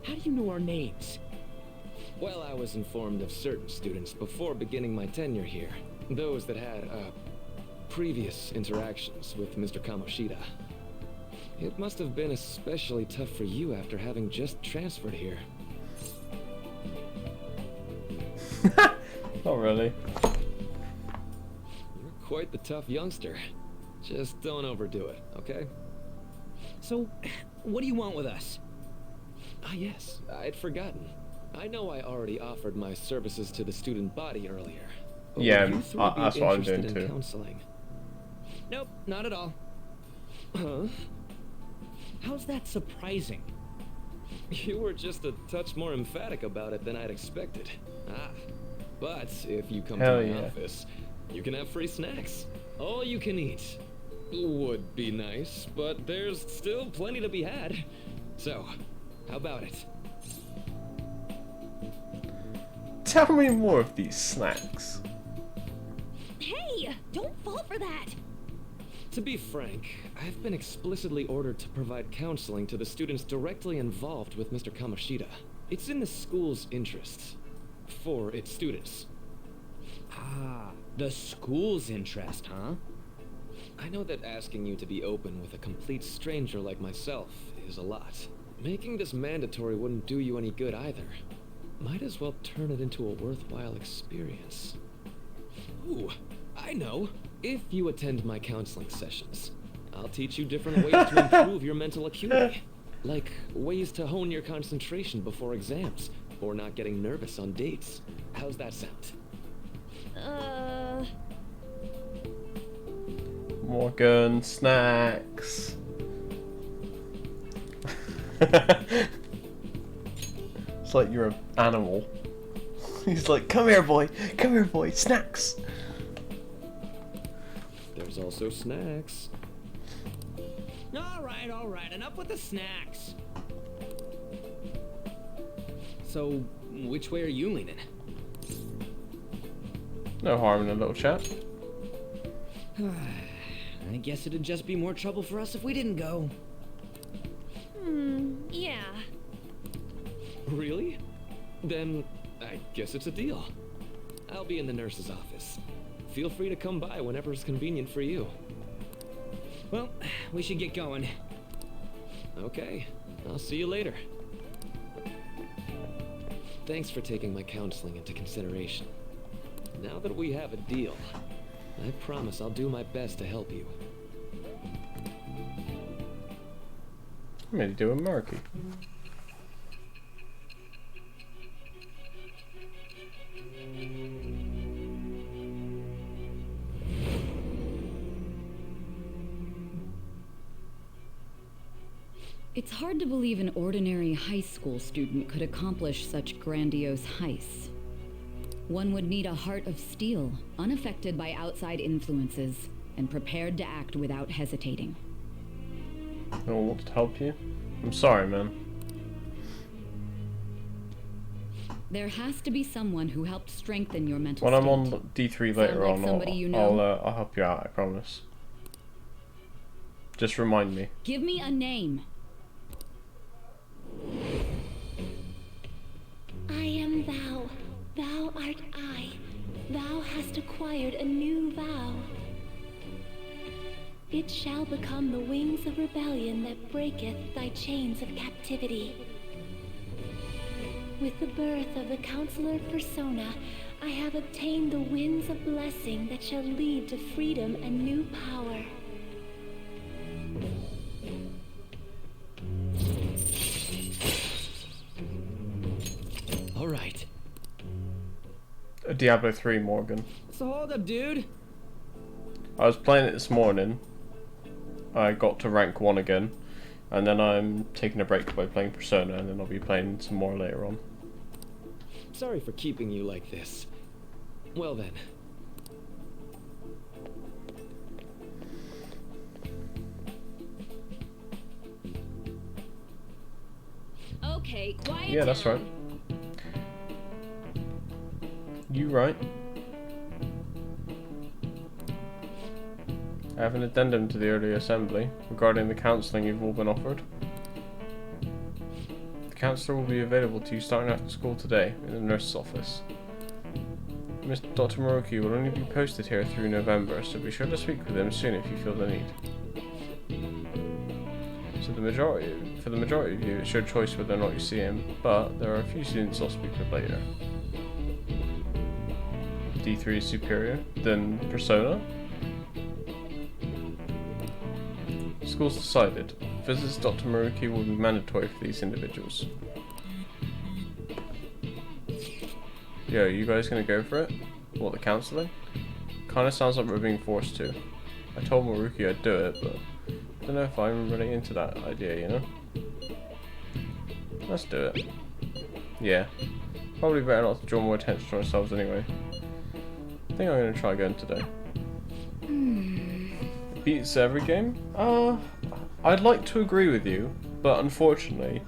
How do you know our names? Well, I was informed of certain students before beginning my tenure here. Those that had, previous interactions with Mr. Kamoshida. It must have been especially tough for you after having just transferred here. Not really. You're quite the tough youngster. Just don't overdo it, okay? So, what do you want with us? Ah, yes, I'd forgotten. I know I already offered my services to the student body earlier. But Yeah, would you three be that's what I'm interested doing in too. Counseling? Nope, not at all. Huh? How's that surprising? You were just a touch more emphatic about it than I'd expected. Ah, but if you come Hell to my yeah. office, you can have free snacks. All you can eat. Would be nice, but there's still plenty to be had. So, how about it? Tell me more of these snacks. Hey, don't fall for that. To be frank, I've been explicitly ordered to provide counseling to the students directly involved with Mr. Kamoshida. It's in the school's interests. For its students. Ah, the school's interest, huh? I know that asking you to be open with a complete stranger like myself is a lot. Making this mandatory wouldn't do you any good either. Might as well turn it into a worthwhile experience. Ooh, I know. If you attend my counseling sessions, I'll teach you different ways to improve your mental acuity. Like ways to hone your concentration before exams, or not getting nervous on dates. How's that sound? Morgan snacks. It's like you're an animal. He's like, come here, boy, snacks. There's also snacks. All right, enough with the snacks. So, which way are you leaning? No harm in a little chat. I guess it'd just be more trouble for us if we didn't go. Yeah. Really? Then I guess it's a deal. I'll be in the nurse's office. Feel free to come by whenever it's convenient for you. Well, we should get going. Okay, I'll see you later. Thanks for taking my counseling into consideration. Now that we have a deal, I promise I'll do my best to help you. I'm gonna do a Murky. It's hard to believe an ordinary high school student could accomplish such grandiose heists. One would need a heart of steel, unaffected by outside influences, and prepared to act without hesitating. No one wants to help you? I'm sorry, man. There has to be someone who helped strengthen your mental When I'm state. on D3 Sound later like on, somebody you know? I'll help you out, I promise. Just remind me. Give me a name. I am thou. Thou art I. Thou hast acquired a new vow. It shall become the wings of rebellion that breaketh thy chains of captivity. With the birth of the Counselor Persona, I have obtained the winds of blessing that shall lead to freedom and new power. All right. Diablo 3, Morgan. So hold up, dude. I was playing it this morning. I got to rank 1 again. And then I'm taking a break by playing Persona, and then I'll be playing some more later on. Sorry for keeping you like this. Well then. Okay, quiet Yeah, that's right. down. You right. I have an addendum to the early assembly regarding the counselling you've all been offered. The counsellor will be available to you starting after school today in the nurse's office. Dr. Moroki will only be posted here through November, so be sure to speak with him soon if you feel the need. So for the majority of you, it's your choice whether or not you see him, but there are a few students I'll speak with later. D3 is superior, then Persona. School's decided. Visits to Dr. Maruki will be mandatory for these individuals. Yo, you guys gonna go for it? What, the counselling? Kinda sounds like we're being forced to. I told Maruki I'd do it, but I don't know if I'm really into that idea, you know? Let's do it. Yeah. Probably better not to draw more attention to ourselves anyway. I think I'm gonna try going today. Beats every game? I'd like to agree with you, but unfortunately,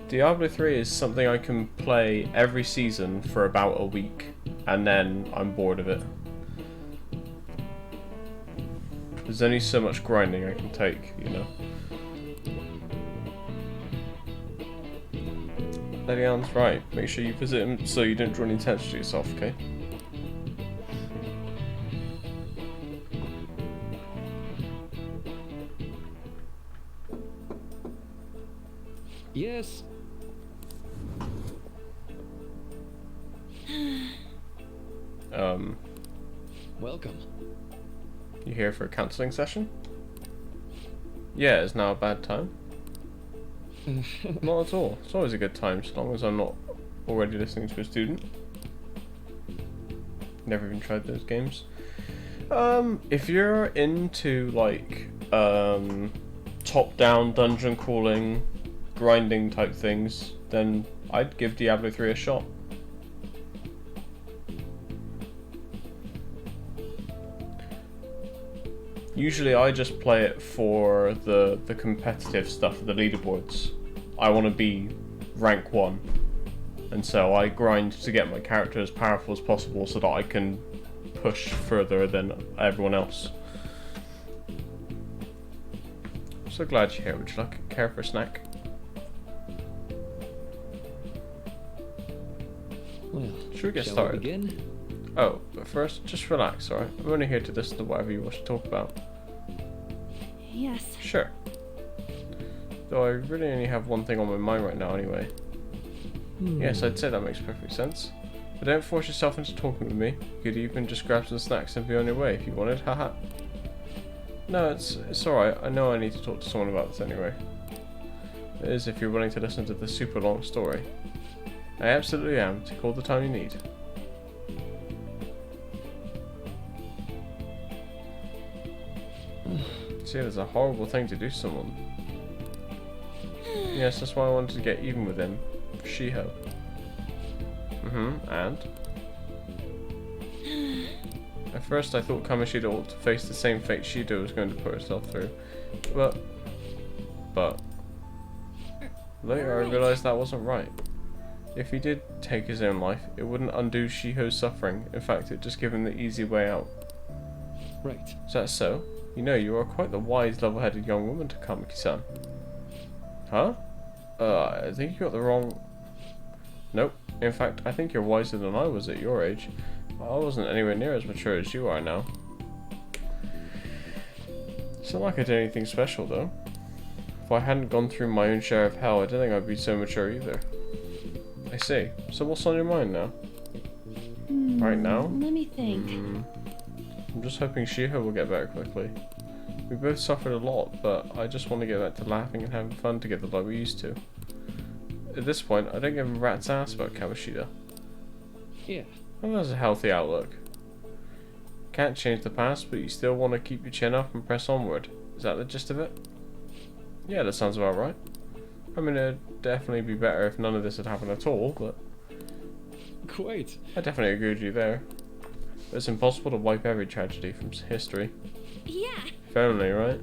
Diablo 3 is something I can play every season for about a week, and then I'm bored of it. There's only so much grinding I can take, you know? Lady Allen's right. Make sure you visit him so you don't draw any attention to yourself, okay? Yes. Welcome. You here for a counselling session? Yeah, is now a bad time? Not at all. It's always a good time, so long as I'm not already listening to a student. Never even tried those games. If you're into, like, top-down dungeon crawling, grinding type things, then I'd give Diablo 3 a shot. Usually I just play it for the competitive stuff, the leaderboards. I want to be rank 1, and so I grind to get my character as powerful as possible so that I can push further than everyone else. I'm so glad you're here. Would you care for a snack? Well, should we get shall started? We begin? Oh, but first, just relax, alright? I'm only here to listen to whatever you wish to talk about. Yes. Sure. Though I really only have one thing on my mind right now anyway. Yes, I'd say that makes perfect sense. But don't force yourself into talking with me. You could even just grab some snacks and be on your way if you wanted, haha. No, it's alright. I know I need to talk to someone about this anyway. It is if you're willing to listen to the super long story. I absolutely am. Take all the time you need. See, it's a horrible thing to do to someone. Yes, that's why I wanted to get even with him. Shiho. And? At first I thought Kamoshida ought to face the same fate Shido was going to put herself through. But... Later I realised that wasn't right. If he did take his own life, it wouldn't undo Shiho's suffering. In fact, it'd just give him the easy way out. Right. Is that so? You know, you are quite the wise, level-headed young woman, Takamaki-san. Huh? I think you got the wrong... Nope. In fact, I think you're wiser than I was at your age. I wasn't anywhere near as mature as you are now. It's not like I did anything special, though. If I hadn't gone through my own share of hell, I don't think I'd be so mature either. I see. So what's on your mind now? Right now? Let me think. I'm just hoping Shiho will get better quickly. We both suffered a lot, but I just want to get back to laughing and having fun together like we used to. At this point, I don't give a rat's ass about Kamoshida. Yeah. Well, that's a healthy outlook. Can't change the past, but you still want to keep your chin up and press onward. Is that the gist of it? Yeah, that sounds about right. I mean, it'd definitely be better if none of this had happened at all, but... Quite. I definitely agree with you there. But it's impossible to wipe every tragedy from history. Yeah. If only, right?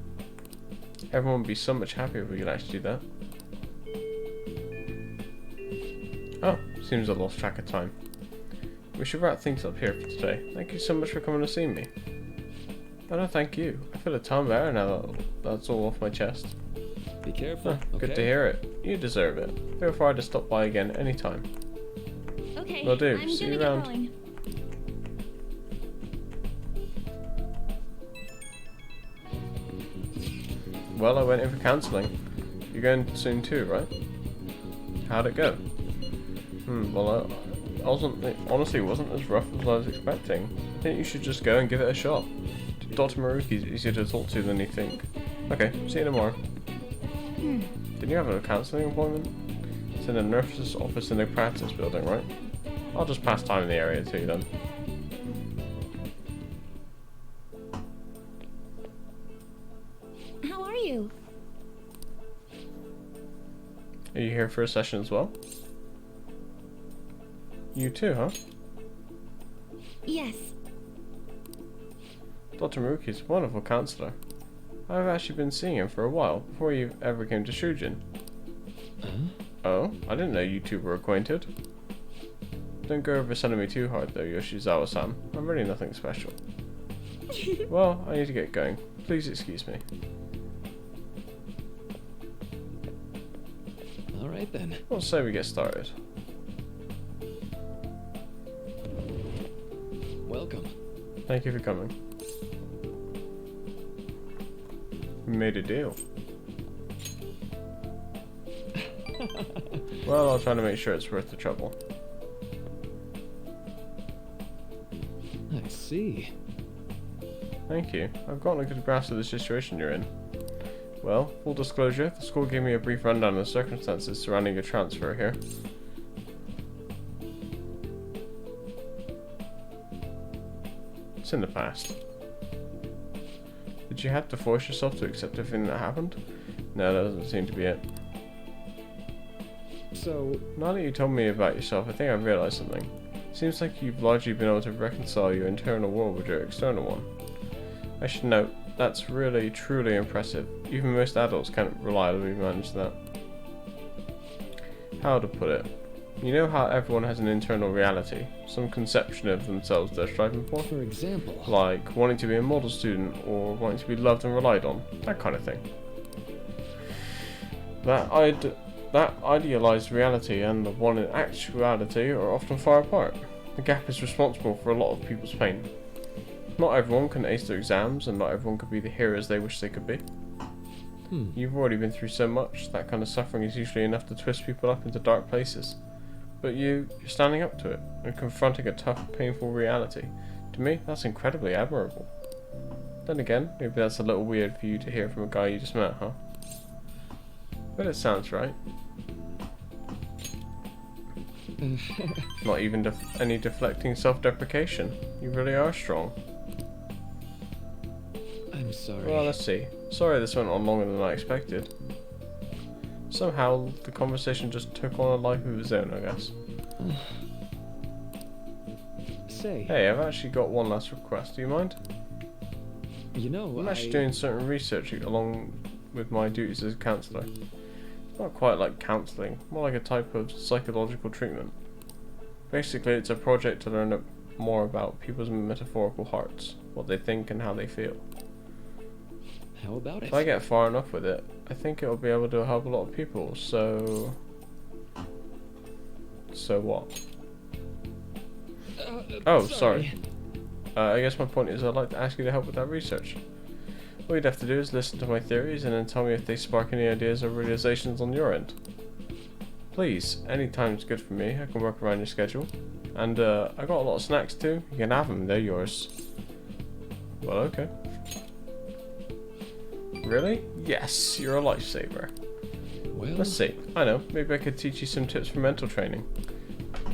Everyone would be so much happier if we could actually do that. Oh, seems I lost track of time. We should wrap things up here for today. Thank you so much for coming to see me. Oh no, thank you. I feel a ton better now that that's all off my chest. Be careful. Good to hear it. You deserve it. Feel free to stop by again anytime. Okay, Will do. I'm See gonna you get around. going. Well, I went in for counselling. You're going soon too, right? How'd it go? Well, it honestly wasn't as rough as I was expecting. I think you should just go and give it a shot. Dr. Maruki's easier to talk to than you think. Okay, see you tomorrow. Didn't you have a counselling appointment? It's in the nurse's office in the practice building, right? I'll just pass time in the area too then. How are you? Are you here for a session as well? You too, huh? Yes. Dr. Maruki's a wonderful counsellor. I've actually been seeing him for a while, before you ever came to Shujin. Oh? I didn't know you two were acquainted. Don't go overselling me too hard though, Yoshizawa-san. I'm really nothing special. Well, I need to get going. Please excuse me. Alright then. Let's say we get started. Welcome. Thank you for coming. We made a deal. Well, I'll try to make sure it's worth the trouble. I see. Thank you. I've gotten a good grasp of the situation you're in. Well, full disclosure, the school gave me a brief rundown of the circumstances surrounding your transfer here. It's in the past. Did you have to force yourself to accept everything that happened? No, that doesn't seem to be it. So, Now that you told me about yourself, I think I've realized something. Seems like you've largely been able to reconcile your internal world with your external one. I should note, that's really, truly impressive. Even most adults can't reliably manage that. How to put it? You know how everyone has an internal reality, some conception of themselves they're striving for? For example, Like wanting to be a model student, or wanting to be loved and relied on, that kind of thing. That idealized reality and the one in actuality are often far apart. The gap is responsible for a lot of people's pain. Not everyone can ace their exams, and not everyone can be the heroes they wish they could be. You've already been through so much, that kind of suffering is usually enough to twist people up into dark places. But you're standing up to it, and confronting a tough, painful reality. To me, that's incredibly admirable. Then again, maybe that's a little weird for you to hear from a guy you just met, huh? But it sounds right. Not even any deflecting self-deprecation. You really are strong. I'm sorry. Well, let's see. Sorry this went on longer than I expected. Somehow, the conversation just took on a life of its own, I guess. Say, Hey, I've actually got one last request. Do you mind? you know, I'm actually doing certain research along with my duties as a counsellor. It's not quite like counselling, more like a type of psychological treatment. Basically, it's a project to learn more about people's metaphorical hearts, what they think and how they feel. How about it? If I get far enough with it, I think it'll be able to help a lot of people, so... So what? Oh, sorry. I guess my point is I'd like to ask you to help with that research. All you'd have to do is listen to my theories and then tell me if they spark any ideas or realizations on your end. Please, any time's good for me. I can work around your schedule. And I got a lot of snacks too. You can have them, they're yours. Well, okay. Really? Yes, you're a lifesaver. Well, Let's see. I know, maybe I could teach you some tips for mental training.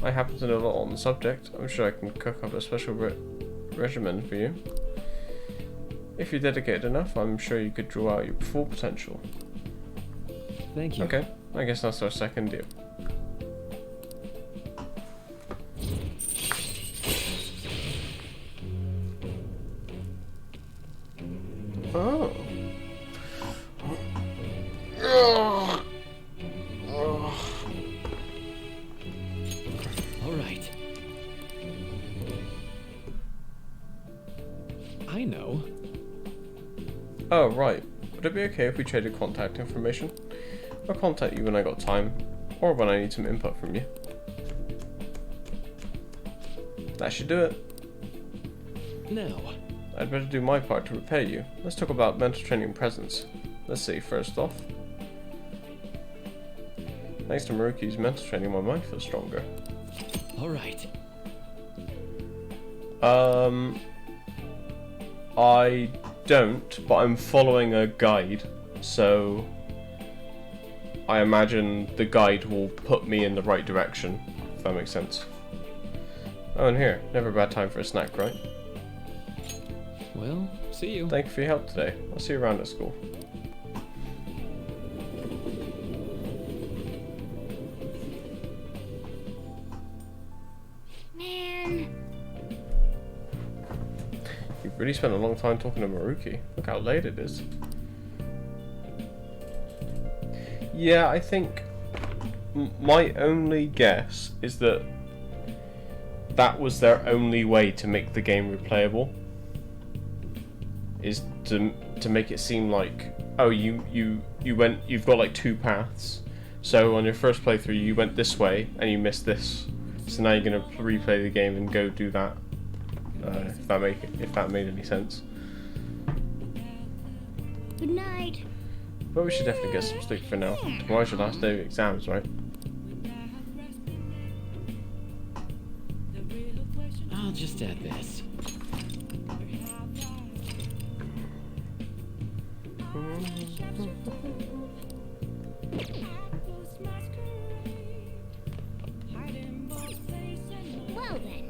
I happen to know a lot on the subject. I'm sure I can cook up a special regimen for you. If you're dedicated enough, I'm sure you could draw out your full potential. Thank you. Okay, I guess that's our second deal. Oh. All right. I know. Oh, right. Would it be okay if we traded contact information? I'll contact you when I got time, or when I need some input from you. That should do it. Now. I'd better do my part to repay you. Let's talk about mental training and presence. Let's see, first off. Thanks to Maruki's mental training, my mind feels stronger. Alright. I don't, but I'm following a guide, so I imagine the guide will put me in the right direction, if that makes sense. Oh, and here, never a bad time for a snack, right? Well, see you. Thank you for your help today. I'll see you around at school. Man. You've really spent a long time talking to Maruki. Look how late it is. Yeah, I think my only guess is that that was their only way to make the game replayable. Is to make it seem like, oh, you've got like two paths. So on your first playthrough you went this way and you missed this. So now you're gonna replay the game and go do that. If that made any sense. Good night. But we should definitely get some sleep for now. Tomorrow's your last day of exams, right? I'll just add this. Well then.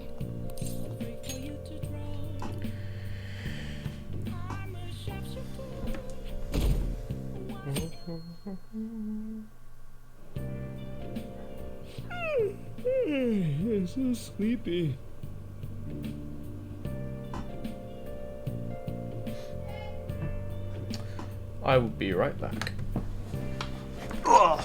I'm so sleepy. I will be right back. Ugh.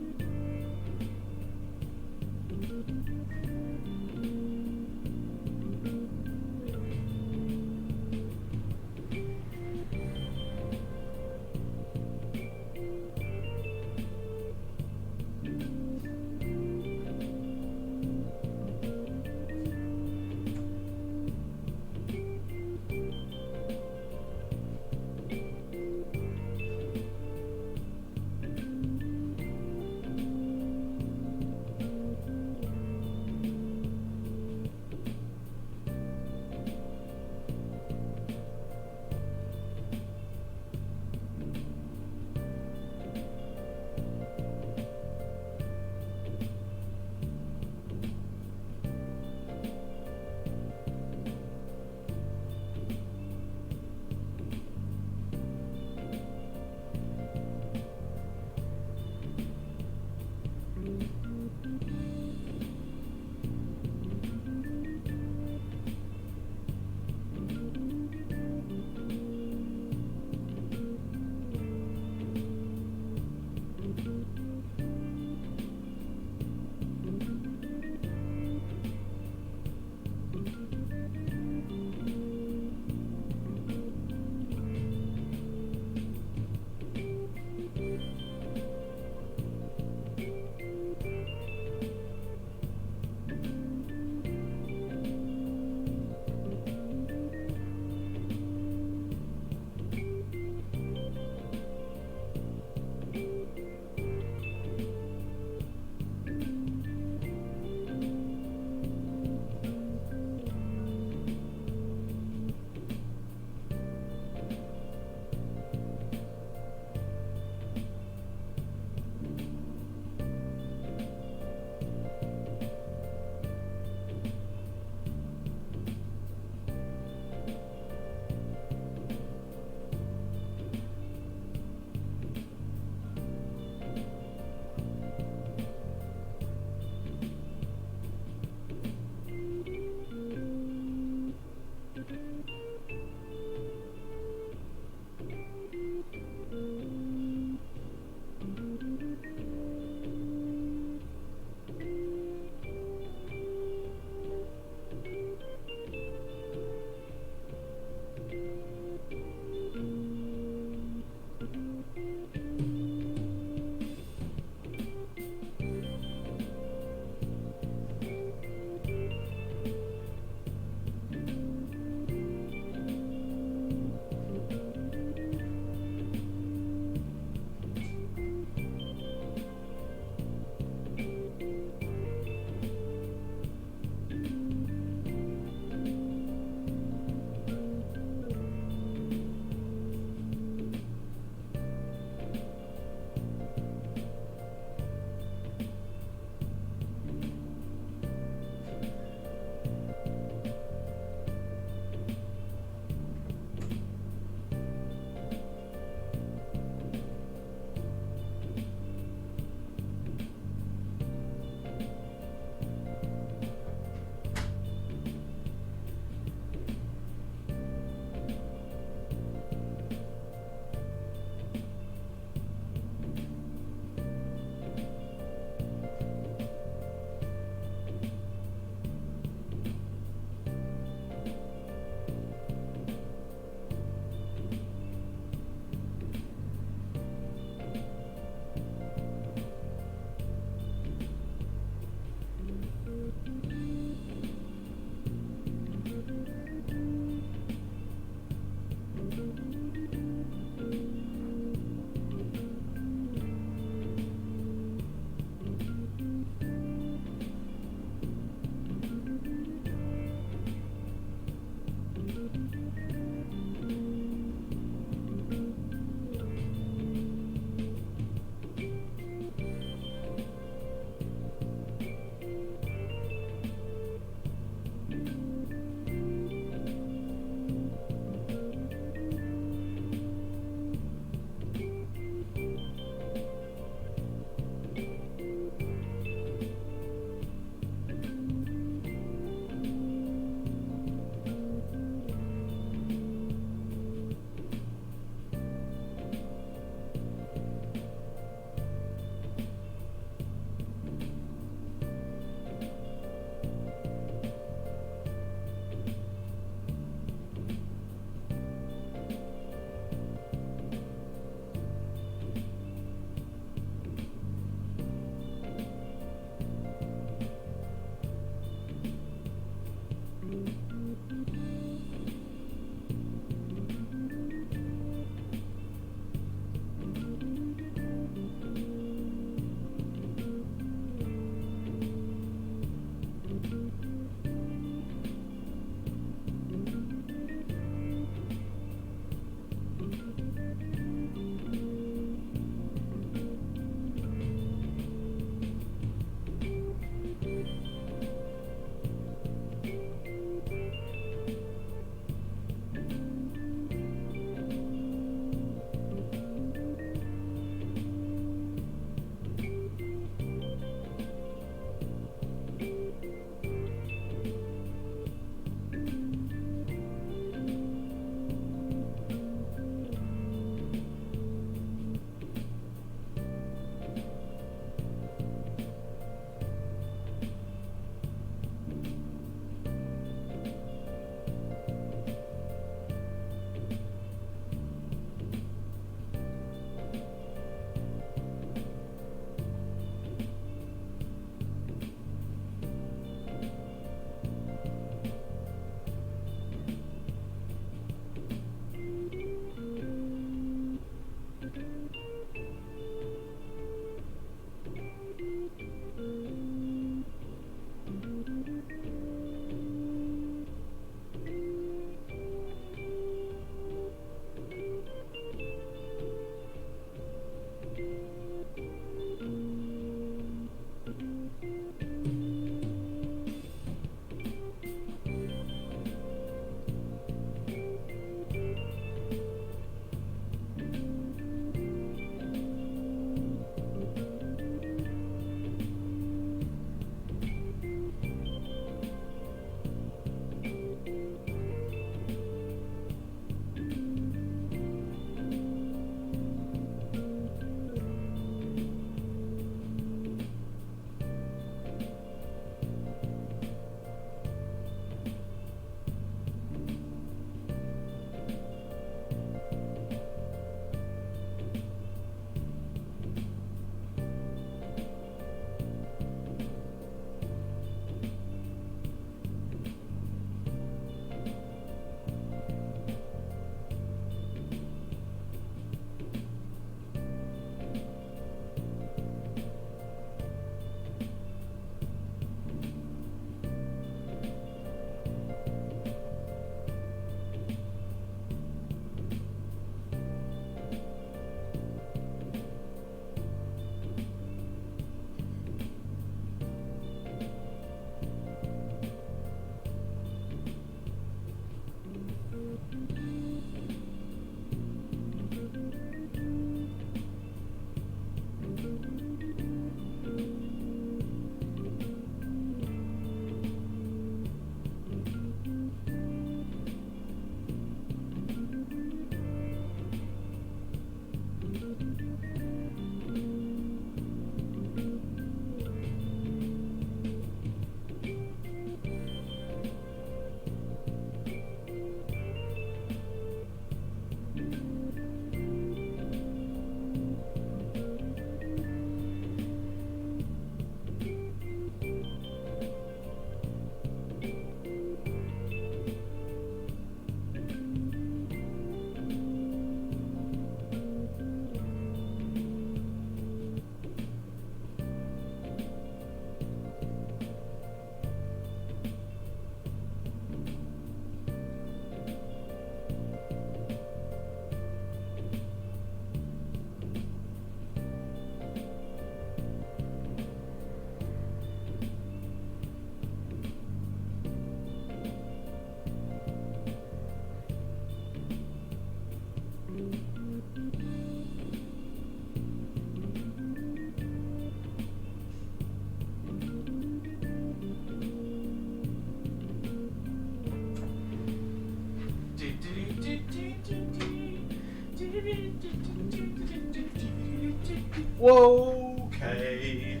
Whoa, okay.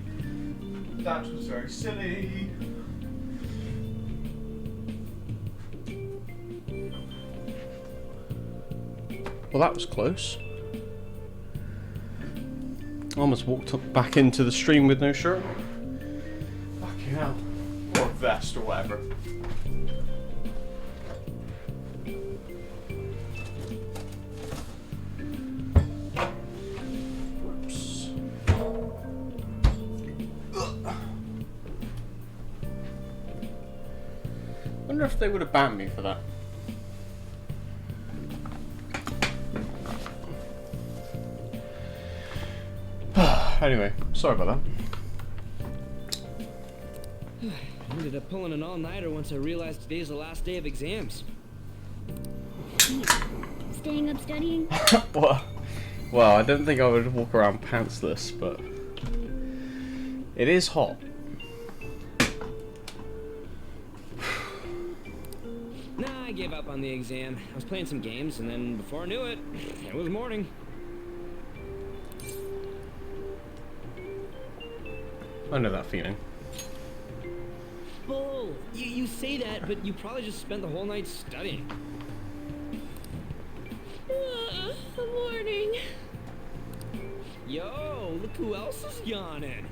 That was very silly. Well, that was close. Almost walked up back into the stream with no shirt. Fucking hell. Or a vest or whatever. Whoops. Wonder if they would have banned me for that. Anyway, sorry about that. Ended up pulling an all-nighter once I realized today's the last day of exams. Staying up studying? Well, I don't think I would walk around pantsless, but it is hot. Nah, I gave up on the exam. I was playing some games, and then before I knew it, it was morning. I know that feeling. Bull! You say that, but you probably just spent the whole night studying. Morning. Yo, look who else is yawning.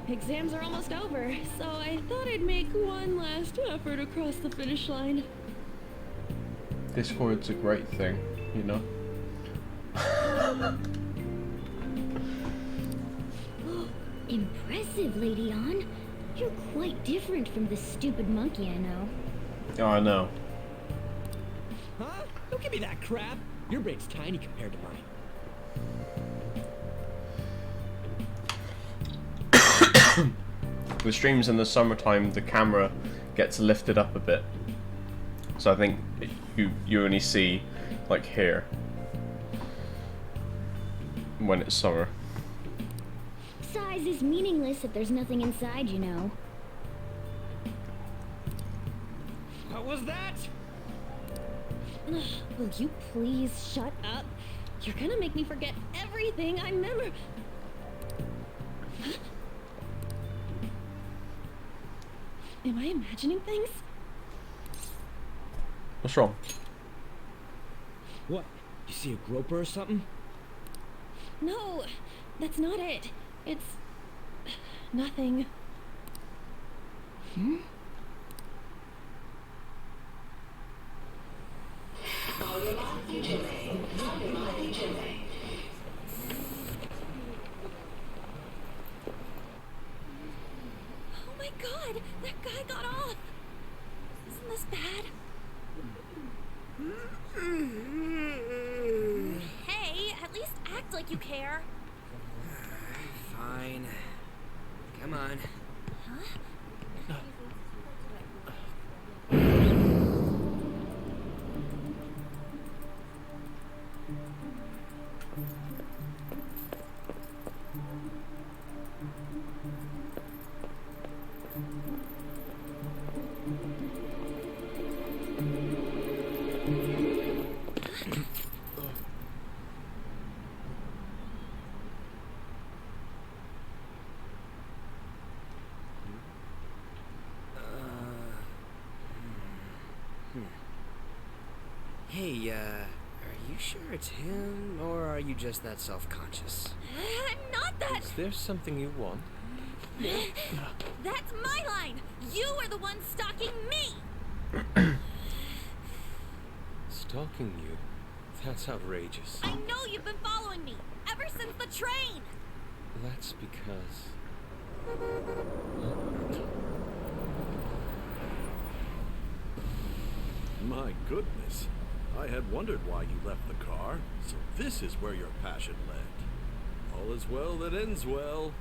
Exams are almost over, so I thought I'd make one last effort across the finish line. Discord's a great thing, you know? Impressive, Lady Ann. You're quite different from the stupid monkey I know. Oh, I know. Huh? Don't give me that crap. Your brain's tiny compared to mine. With streams in the summertime, the camera gets lifted up a bit. So I think you only see, like, here. When it's summer. Size is meaningless if there's nothing inside, you know. What was that? Will you please shut up? You're gonna make me forget everything I remember. Huh? Am I imagining things? What's wrong? What? You see a groper or something? No, that's not it. It's nothing. Hmm? Oh my god, that guy got off. Isn't this bad? Hey, at least act like you care. Fine. Come on. Huh? Hey, are you sure it's him, or are you just that self-conscious? I'm not that. Is there something you want? That's my line. You are the one stalking me. Stalking you? That's outrageous. I know you've been following me ever since the train. That's because... My goodness. I had wondered why you left the car, so this is where your passion led. All is well that ends well.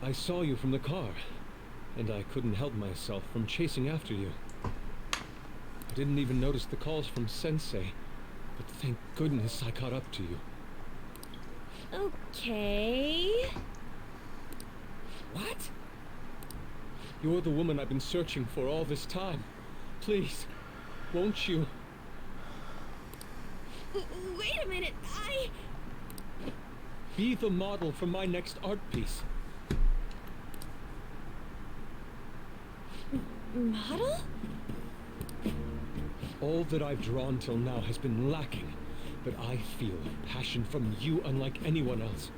I saw you from the car, and I couldn't help myself from chasing after you. I didn't even notice the calls from Sensei, but thank goodness I caught up to you. Okay. What? You're the woman I've been searching for all this time. Please, won't you? Wait a minute, Be the model for my next art piece. Model? All that I've drawn till now has been lacking, but I feel passion from you unlike anyone else.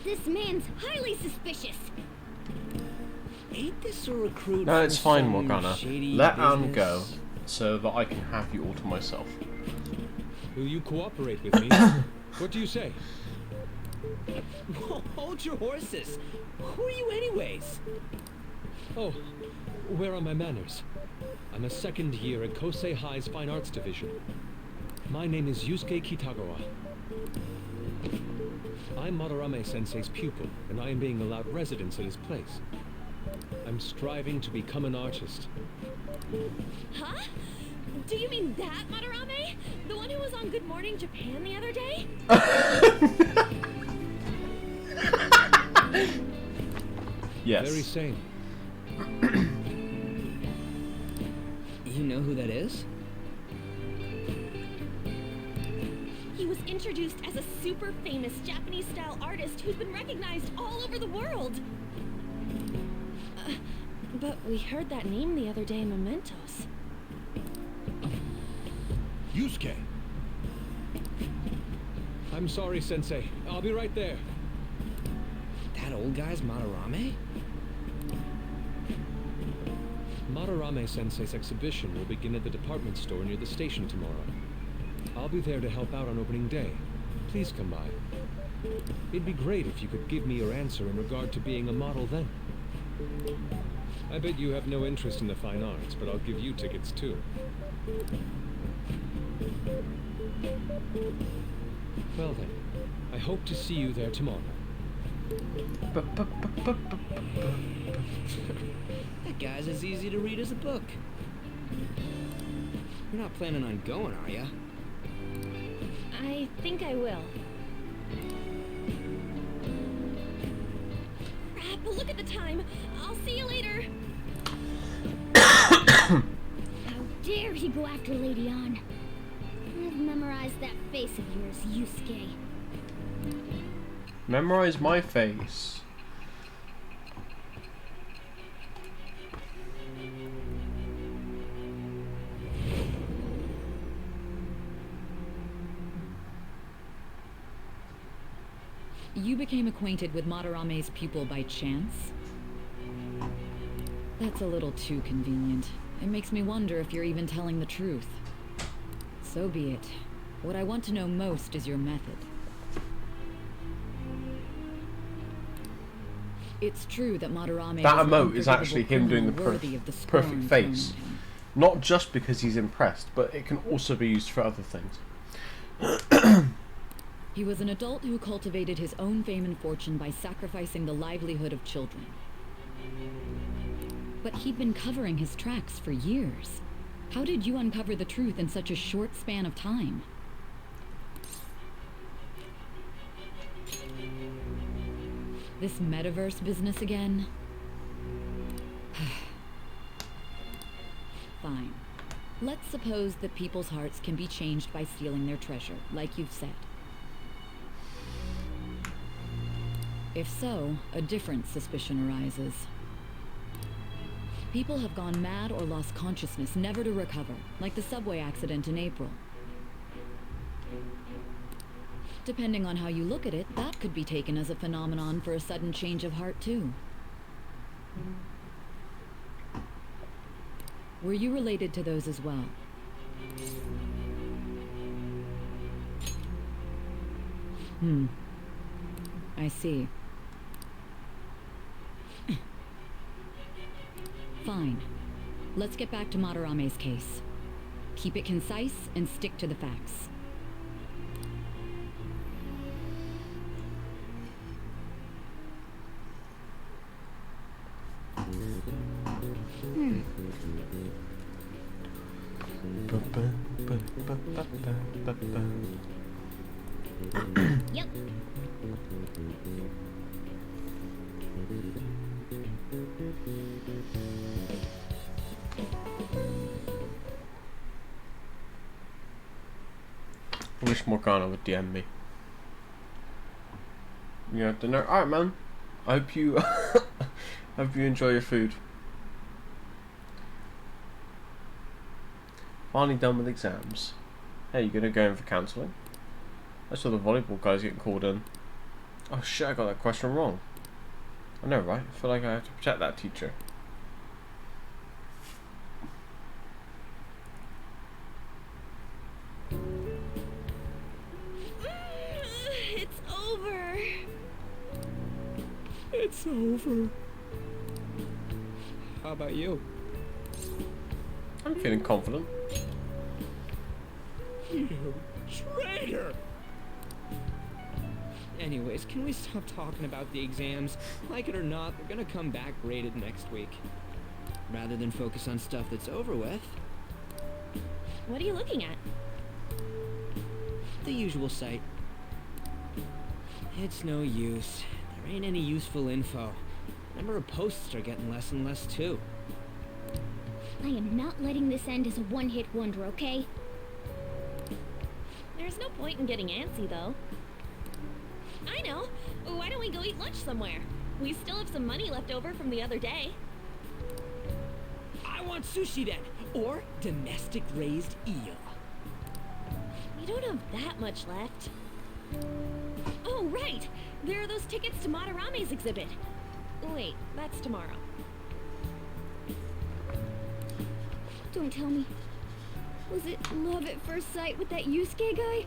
This man's highly suspicious. Ain't this a recruit? No, it's for fine, some Morgana. shady Let Anne business? go, so that I can have you all to myself. Will you cooperate with me? What do you say? Hold your horses. Who are you anyways? Oh, where are my manners? I'm a second year at Kosei High's Fine Arts Division. My name is Yusuke Kitagawa. I'm Madarame-sensei's pupil, and I am being allowed residence at his place. I'm striving to become an artist. Huh? Do you mean that Madarame? The one who was on Good Morning Japan the other day? Yes. Very same. You know who that is? He was introduced as a super famous Japanese-style artist who's been recognized all over the world. But we heard that name the other day in Mementos. Yusuke! I'm sorry, Sensei. I'll be right there. That old guy's Madarame? Madarame-sensei's exhibition will begin at the department store near the station tomorrow. I'll be there to help out on opening day. Please come by. It'd be great if you could give me your answer in regard to being a model then. I bet you have no interest in the fine arts, but I'll give you tickets too. Well then, I hope to see you there tomorrow. That guy's as easy to read as a book. You're not planning on going, are ya? I think I will. Crap, look at the time. I'll see you later. How dare he go after Lady Anne? I've memorized that face of yours, Yusuke. Memorize my face. You became acquainted with Madarame's pupil by chance? That's a little too convenient. It makes me wonder if you're even telling the truth. So be it. What I want to know most is your method. It's true that Madarame That is emote is actually him doing the worthy of the perfect scorn face. thrown at him. Not just because he's impressed, but it can also be used for other things. He was an adult who cultivated his own fame and fortune by sacrificing the livelihood of children. But he'd been covering his tracks for years. How did you uncover the truth in such a short span of time? This metaverse business again? Fine. Let's suppose that people's hearts can be changed by stealing their treasure, like you've said. If so, a different suspicion arises. People have gone mad or lost consciousness, never to recover, like the subway accident in April. Depending on how you look at it, that could be taken as a phenomenon for a sudden change of heart, too. Were you related to those as well? I see. Fine. Let's get back to Madarame's case. Keep it concise and stick to the facts. wish Morgana would DM me. You have dinner? Alright, man. I hope you hope you enjoy your food. Finally done with exams. Hey, you gonna go in for counselling? I saw the volleyball guys getting called in. Oh shit, I got that question wrong. I know, right? I feel like I have to protect that teacher. It's over. It's over. How about you? I'm feeling confident. You traitor! Anyways, can we stop talking about the exams? Like it or not, they're gonna come back graded next week. Rather than focus on stuff that's over with. What are you looking at? The usual site. It's no use. There ain't any useful info. Number of posts are getting less and less too. I am not letting this end as a one-hit wonder, okay? There's no point in getting antsy, though. I know. Why don't we go eat lunch somewhere? We still have some money left over from the other day. I want sushi then, or domestic raised eel. We don't have that much left. Oh, right! There are those tickets to Matarame's exhibit. Wait, that's tomorrow. Don't tell me. Was it love at first sight with that Yusuke guy?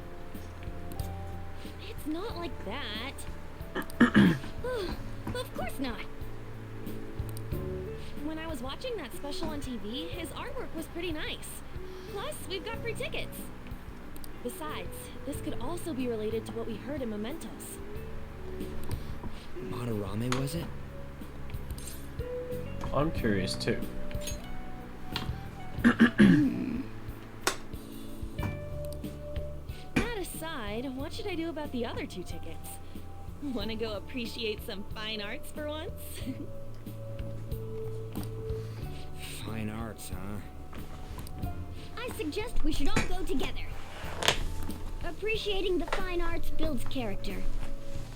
It's not like that. Oh, of course not. When I was watching that special on TV, his artwork was pretty nice. Plus, we've got free tickets. Besides, this could also be related to what we heard in Mementos. Matarame, was it? I'm curious too. That aside, what should I do about the other 2 tickets? Want to go appreciate some fine arts for once? Fine arts, huh? I suggest we should all go together. Appreciating the fine arts builds character.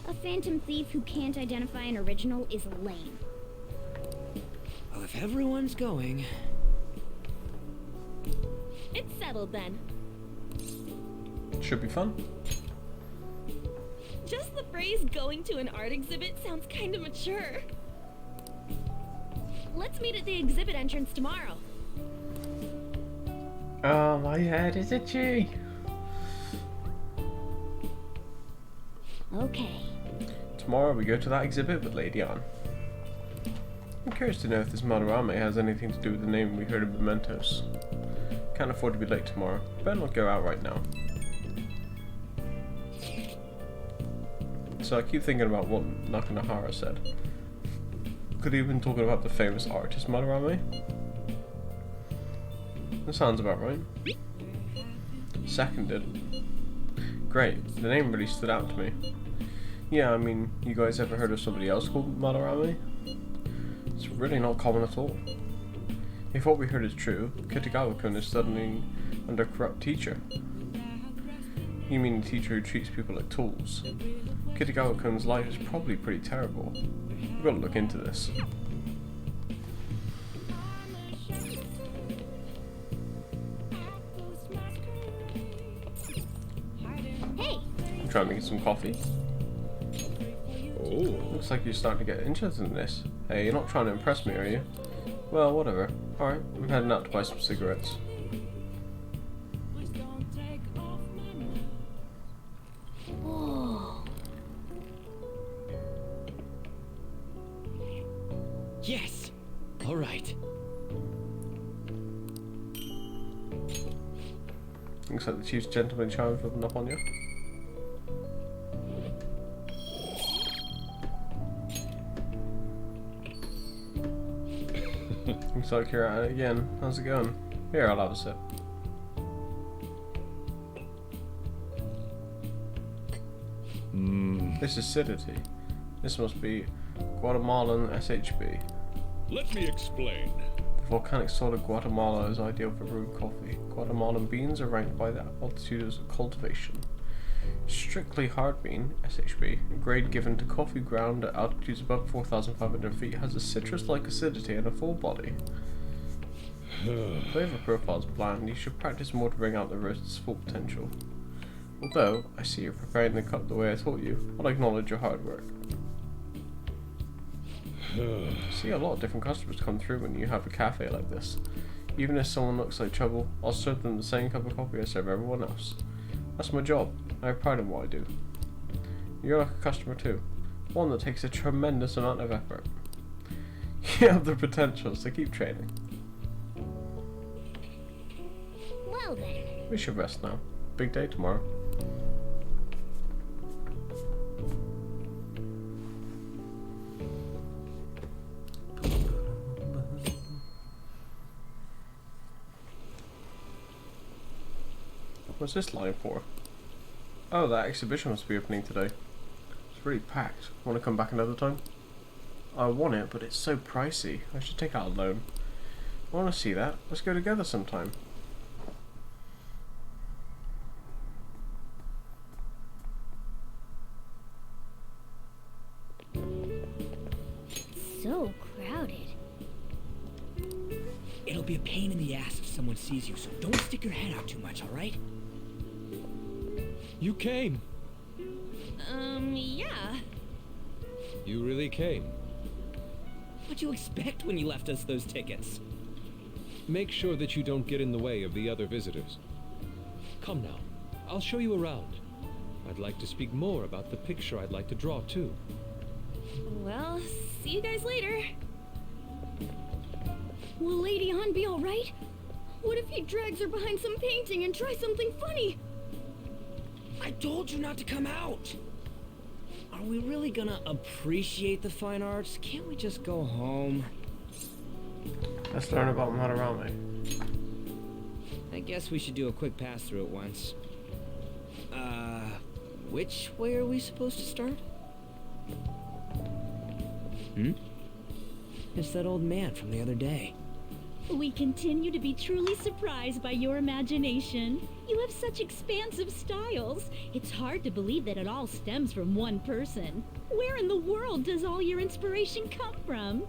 A phantom thief who can't identify an original is lame. Well, if everyone's going... It's settled then. Should be fun. Just the phrase going to an art exhibit sounds kind of mature. Let's meet at the exhibit entrance tomorrow. Oh, my head is itchy. Okay. Tomorrow we go to that exhibit with Lady Ann. I'm curious to know if this Madarame has anything to do with the name we heard in Mementos. Can't afford to be late tomorrow. Better not go out right now. So I keep thinking about what Nakanohara said. Could he have been talking about the famous artist Madarame? That sounds about right. Seconded. Great, the name really stood out to me. Yeah, I mean, you guys ever heard of somebody else called Madarame? It's really not common at all. If what we heard is true, Kitagawa-kun is studying under a corrupt teacher. You mean the teacher who treats people like tools? Kitagawa-kun's life is probably pretty terrible. We've got to look into this. Hey! I'm trying to make some coffee. Oh, looks like you're starting to get interested in this. Hey, you're not trying to impress me, are you? Well, whatever. Alright, I'm heading out to buy some cigarettes. Whoa. Yes! Alright. Looks like the chief's gentleman charm's rubbing up on you. Looks like you're at it again. How's it going? Here, I'll have a sip. This acidity. This must be Guatemalan SHB. Let me explain. The volcanic soil of Guatemala is ideal for brewed coffee. Guatemalan beans are ranked by the altitude of cultivation. Strictly hard bean, SHB, a grade given to coffee ground at altitudes above 4,500 feet, has a citrus-like acidity and a full body. Flavor profile is bland. You should practice more to bring out the roast's full potential. Although, I see you're preparing the cup the way I taught you, I'll acknowledge your hard work. See a lot of different customers come through when you have a cafe like this. Even if someone looks like trouble, I'll serve them the same cup of coffee I serve everyone else. That's my job. I have pride in what I do. You're like a customer too. One that takes a tremendous amount of effort. You have the potential, so keep training. Well then. We should rest now. Big day tomorrow. What's this line for? Oh, that exhibition must be opening today. It's really packed. Want to come back another time? I want it, but it's so pricey. I should take out a loan. I want to see that. Let's go together sometime. So crowded. It'll be a pain in the ass if someone sees you, so don't stick your head out too much, alright? You came. Yeah. You really came. What'd you expect when you left us those tickets? Make sure that you don't get in the way of the other visitors. Come now, I'll show you around. I'd like to speak more about the picture I'd like to draw too. Well, see you guys later. Will Lady Han be alright? What if he drags her behind some painting and tries something funny? I told you not to come out! Are we really gonna appreciate the fine arts? Can't we just go home? Let's learn about Madarame. I guess we should do a quick pass through at once. Which way are we supposed to start? It's that old man from the other day. We continue to be truly surprised by your imagination. You have such expansive styles. It's hard to believe that it all stems from one person. Where in the world does all your inspiration come from?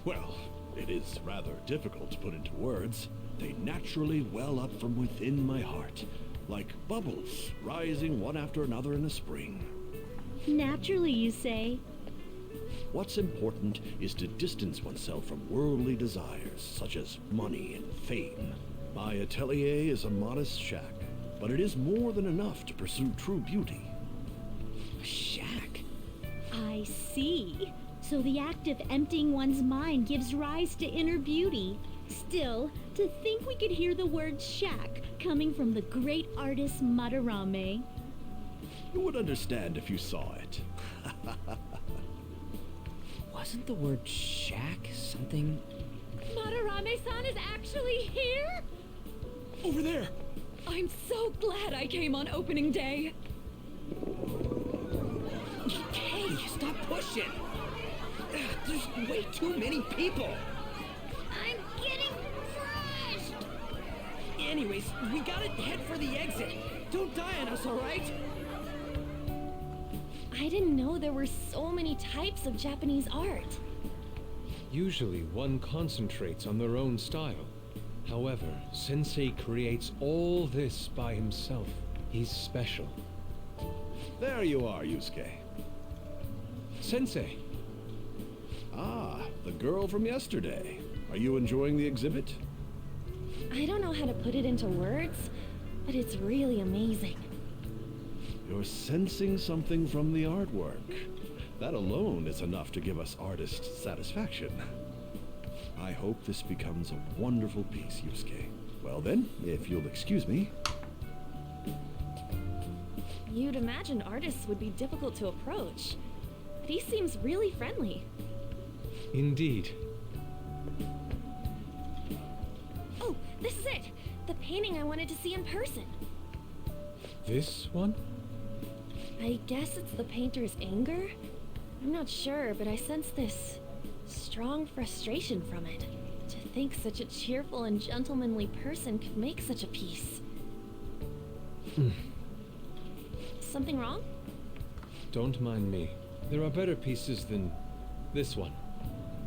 Well, it is rather difficult to put into words. They naturally well up from within my heart, like bubbles rising one after another in the spring. Naturally, you say. What's important is to distance oneself from worldly desires, such as money and fame. My atelier is a modest shack, but it is more than enough to pursue true beauty. A shack? I see. So the act of emptying one's mind gives rise to inner beauty. Still, to think we could hear the word shack coming from the great artist Madarame. You would understand if you saw it. Wasn't the word shack something? Madarame-san is actually here? Over there! I'm so glad I came on opening day. Hey, stop pushing! There's way too many people! I'm getting crushed! Anyways, we gotta head for the exit. Don't die on us, alright? I didn't know there were so many types of Japanese art. Usually one concentrates on their own style. However, Sensei creates all this by himself. He's special. There you are, Yusuke. Sensei! Ah, the girl from yesterday. Are you enjoying the exhibit? I don't know how to put it into words, but it's really amazing. You're sensing something from the artwork. That alone is enough to give us artists satisfaction. I hope this becomes a wonderful piece, Yusuke. Well then, if you'll excuse me. You'd imagine artists would be difficult to approach, but he seems really friendly. Indeed. Oh, this is it! The painting I wanted to see in person. This one? I guess it's the painter's anger? I'm not sure, but I sense this strong frustration from it. To think such a cheerful and gentlemanly person could make such a piece. Something wrong? Don't mind me. There are better pieces than this one.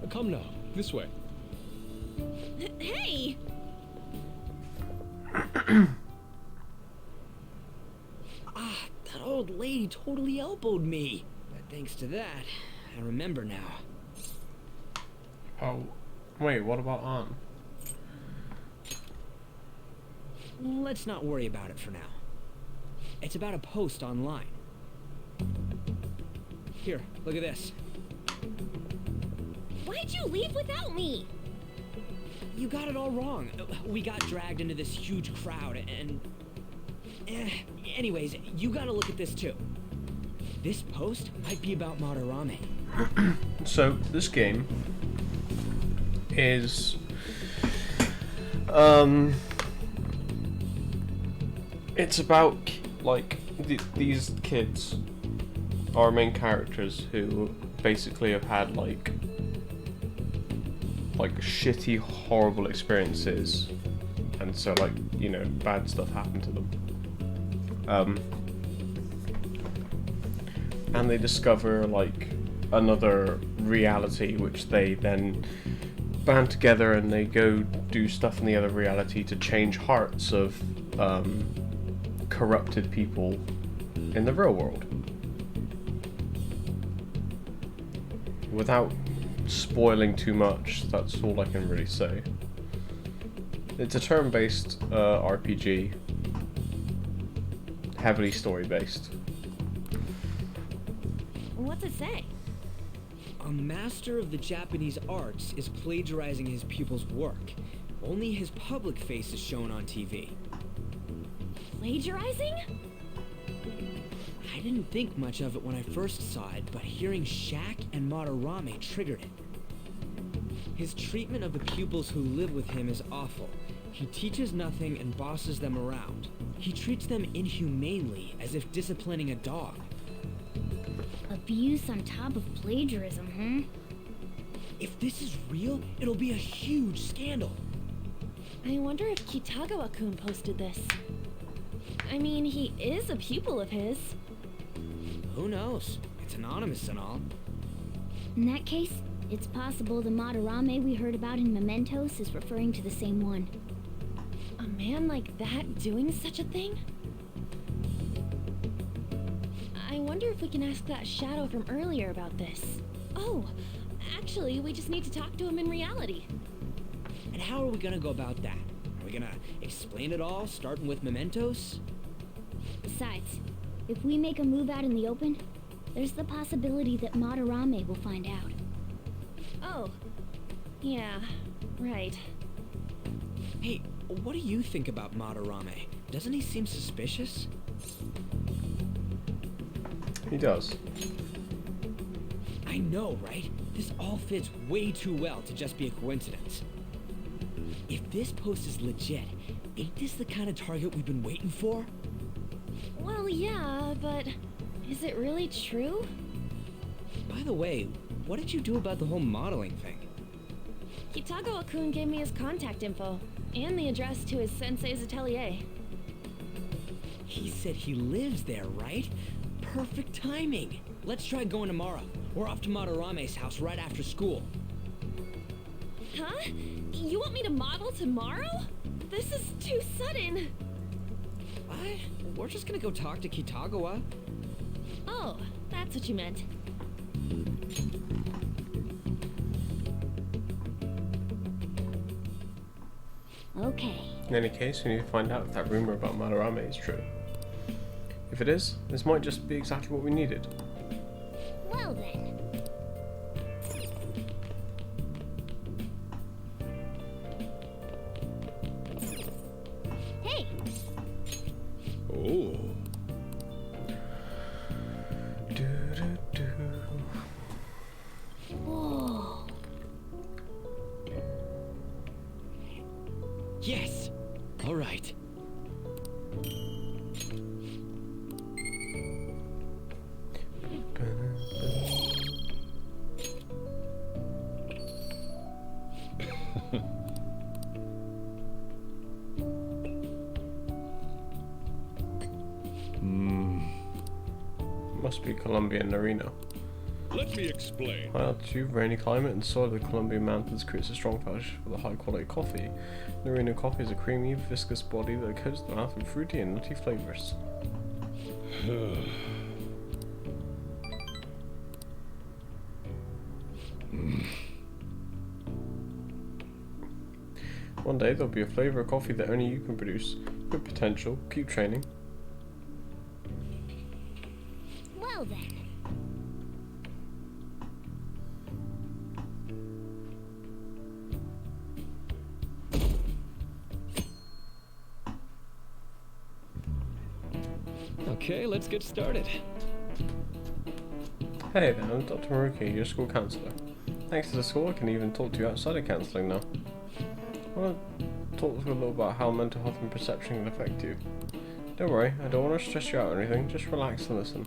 Come now, this way. Hey! That old lady totally elbowed me. But thanks to that, I remember now. Oh, wait, what about Aunt? Let's not worry about it for now. It's about a post online. Here, look at this. Why'd you leave without me? You got it all wrong. We got dragged into this huge crowd and... Anyways, you gotta look at this too. This post might be about Madarame. So, this game is... It's about, like, these kids, our main characters, who basically have had, like shitty, horrible experiences, and so, like, you know, bad stuff happened to them. And they discover, like, another reality, which they then band together and they go do stuff in the other reality to change hearts of corrupted people in the real world. Without spoiling too much, that's all I can really say. It's a turn-based RPG, heavily story-based. What's it say? A master of the Japanese arts is plagiarizing his pupil's work. Only his public face is shown on TV. Plagiarizing? I didn't think much of it when I first saw it, but hearing Shaq and Madarame triggered it. His treatment of the pupils who live with him is awful. He teaches nothing and bosses them around. He treats them inhumanely, as if disciplining a dog. Abuse on top of plagiarism, huh? If this is real, it'll be a huge scandal. I wonder if Kitagawa-kun posted this. I mean, he is a pupil of his. Who knows? It's anonymous and all. In that case, it's possible the Madarame we heard about in Mementos is referring to the same one. A man like that doing such a thing? I wonder if we can ask that shadow from earlier about this. Oh, actually, we just need to talk to him in reality. And how are we gonna go about that? Are we gonna explain it all, starting with Mementos? Besides, if we make a move out in the open, there's the possibility that Madarame will find out. Oh, yeah, right. Hey, what do you think about Madarame? Doesn't he seem suspicious? He does. I know, right? This all fits way too well to just be a coincidence. If this post is legit, ain't this the kind of target we've been waiting for? Well, yeah, but is it really true? By the way, what did you do about the whole modeling thing? Kitagawa-kun gave me his contact info, and the address to his sensei's atelier. He said he lives there, right? Perfect timing. Let's try going tomorrow. We're off to Madarame's house right after school. Huh? You want me to model tomorrow? This is too sudden. What? We're just gonna go talk to Kitagawa. Oh, that's what you meant. Okay. In any case, we need to find out if that rumor about Madarame is true. If it is, this might just be exactly what we needed. Well then. Hey! Oh. Whoa. Yes! All right. Must be Colombian Narino. Let me explain. High altitude, rainy climate, and soil of the Colombian mountains creates a strong foundation for the high quality coffee. Narino coffee is a creamy, viscous body that coats the mouth with fruity and nutty flavors. One day there'll be a flavor of coffee that only you can produce. Good potential. Keep training. Well then. Okay, let's get started. Hey there, I'm Dr. Maruki, your school counsellor. Thanks to the school, I can even talk to you outside of counselling now. I want to talk to you a little about how mental health and perception can affect you. Don't worry, I don't want to stress you out or anything, just relax and listen.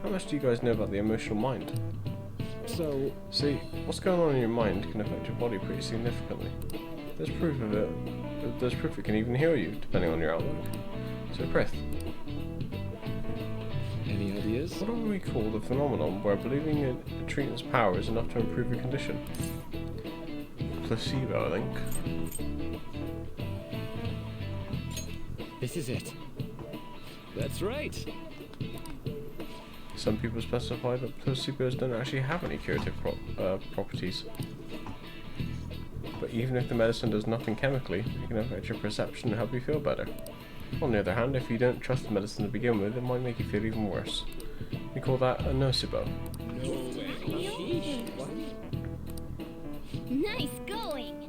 How much do you guys know about the emotional mind? So... See, what's going on in your mind can affect your body pretty significantly. There's proof of it. There's proof it can even heal you, depending on your outlook. So, Prith. Any ideas? What do we call the phenomenon where believing in a treatment's power is enough to improve your condition? Placebo, I think. This is it. That's right. Some people specify that placebos don't actually have any curative properties. But even if the medicine does nothing chemically, it can affect your perception and help you feel better. On the other hand, if you don't trust the medicine to begin with, it might make you feel even worse. We call that a nocebo. Nice going.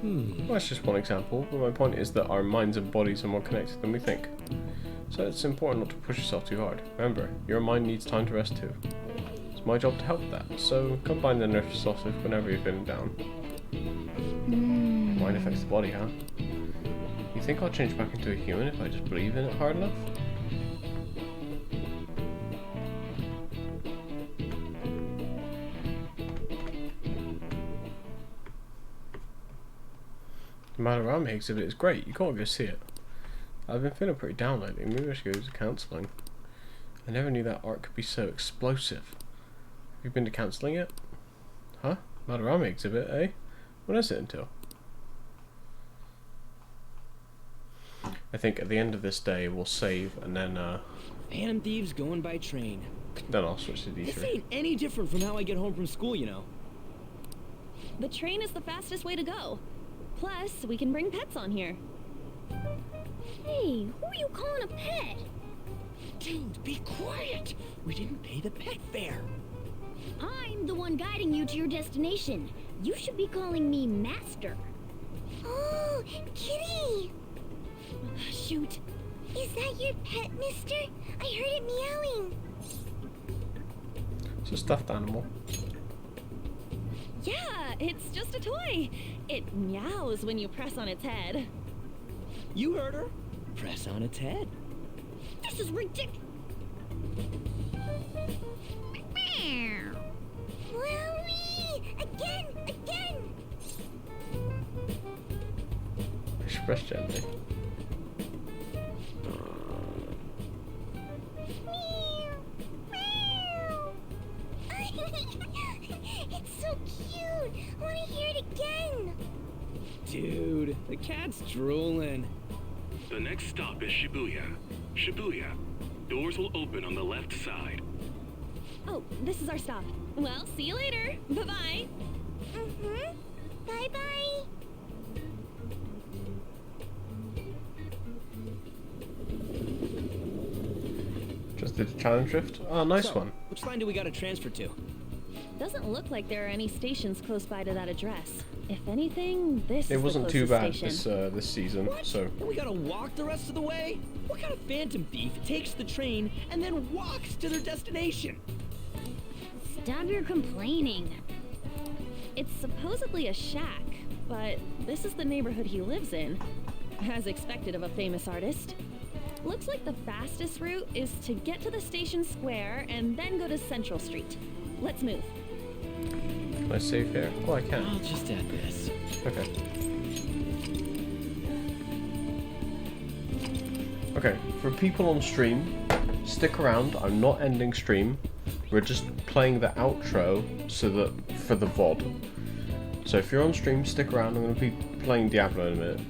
Well, that's just one example, but my point is that our minds and bodies are more connected than we think. So it's important not to push yourself too hard. Remember, your mind needs time to rest too. It's my job to help that, so combine the nerve resources whenever you're feeling down. Mind affects the body, huh? You think I'll change back into a human if I just believe in it hard enough? The Madarame exhibit is great, you gotta go see it. I've been feeling pretty down lately, maybe I should go to counselling. I never knew that art could be so explosive. Have you been to counselling yet? Huh? Madarame exhibit, eh? When is it until? I think at the end of this day we'll save and then Phantom Thieves going by train. then I'll switch to This D3. ain't any different from how I get home from school, you know. The train is the fastest way to go. Plus, we can bring pets on here. Hey, who are you calling a pet? Dude, be quiet. We didn't pay the pet fare. I'm the one guiding you to your destination. You should be calling me Master. Oh, Kitty! Shoot. Is that your pet, mister? I heard it meowing. It's a stuffed animal. Yeah, it's just a toy. It meows when you press on its head. You heard her. Press on its head. This is ridiculous. Wowie! Again! Express gently. It's so cute! I want to hear it again! Dude, the cat's drooling. The next stop is Shibuya. Shibuya. Doors will open on the left side. Oh, this is our stop. Well, see you later. Bye-bye. Bye-bye! Just did a challenge drift. Oh, nice So, one. Which line do we gotta transfer to? Doesn't look like there are any stations close by to that address. If anything, this It is wasn't the too bad closest this season, What? so We gotta walk the rest of the way? What kind of phantom thief takes the train and then walks to their destination? Stop your complaining. It's supposedly a shack, but this is the neighborhood he lives in. As expected of a famous artist. Looks like the fastest route is to get to the station square and then go to Central Street. Let's move. can I save here? Oh, I can. I'll just add this. Okay. Okay, for people on stream, stick around. I'm not ending stream. We're just playing the outro so that for the VOD. So if you're on stream, stick around. I'm going to be playing Diablo in a minute.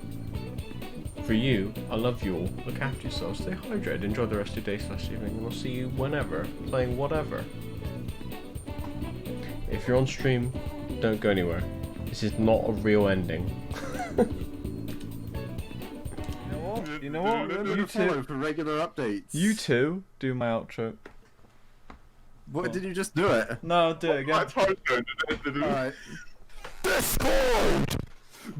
For you, I love you all. Look after yourselves. Stay hydrated. Enjoy the rest of your day / evening. And we'll see you whenever, playing whatever. If you're on stream, don't go anywhere. This is not a real ending. You know what? You two, for regular updates. you two do my outro. What, did you just do it? No, do it again. Alright. Discord!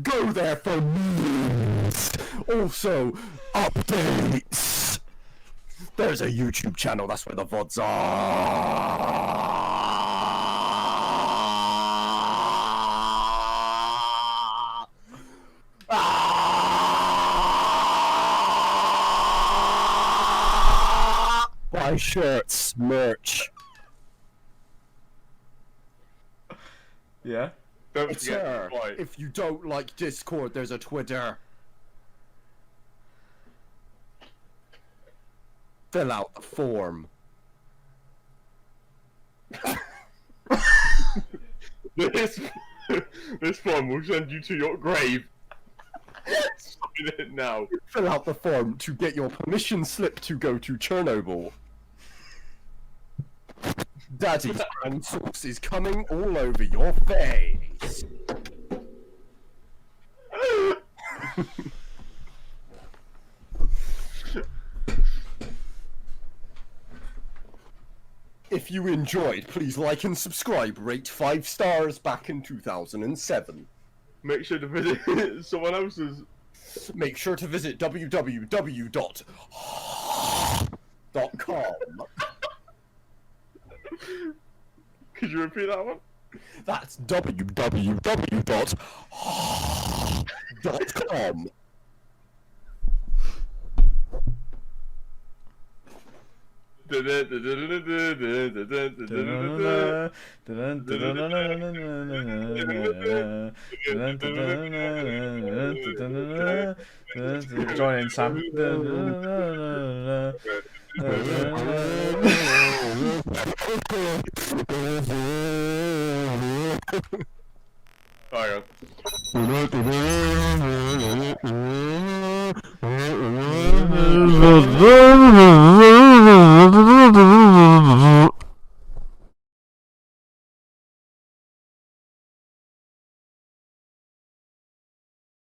Go there for news! Also, updates! There's a YouTube channel, that's where the VODs are! Buy shirts, merch. Yeah? Twitter. If you don't like Discord, there's a Twitter. Fill out the form. This form will send you to your grave. Sign it now. Fill out the form to get your permission slip to go to Chernobyl. Daddy's brand sauce is coming all over your face. If you enjoyed, please like and subscribe. Rate 5 stars back in 2007. Make sure to visit someone else's. Make sure to visit www.com. Could you repeat that one? That's www.com. Join in, Sam. Hang on.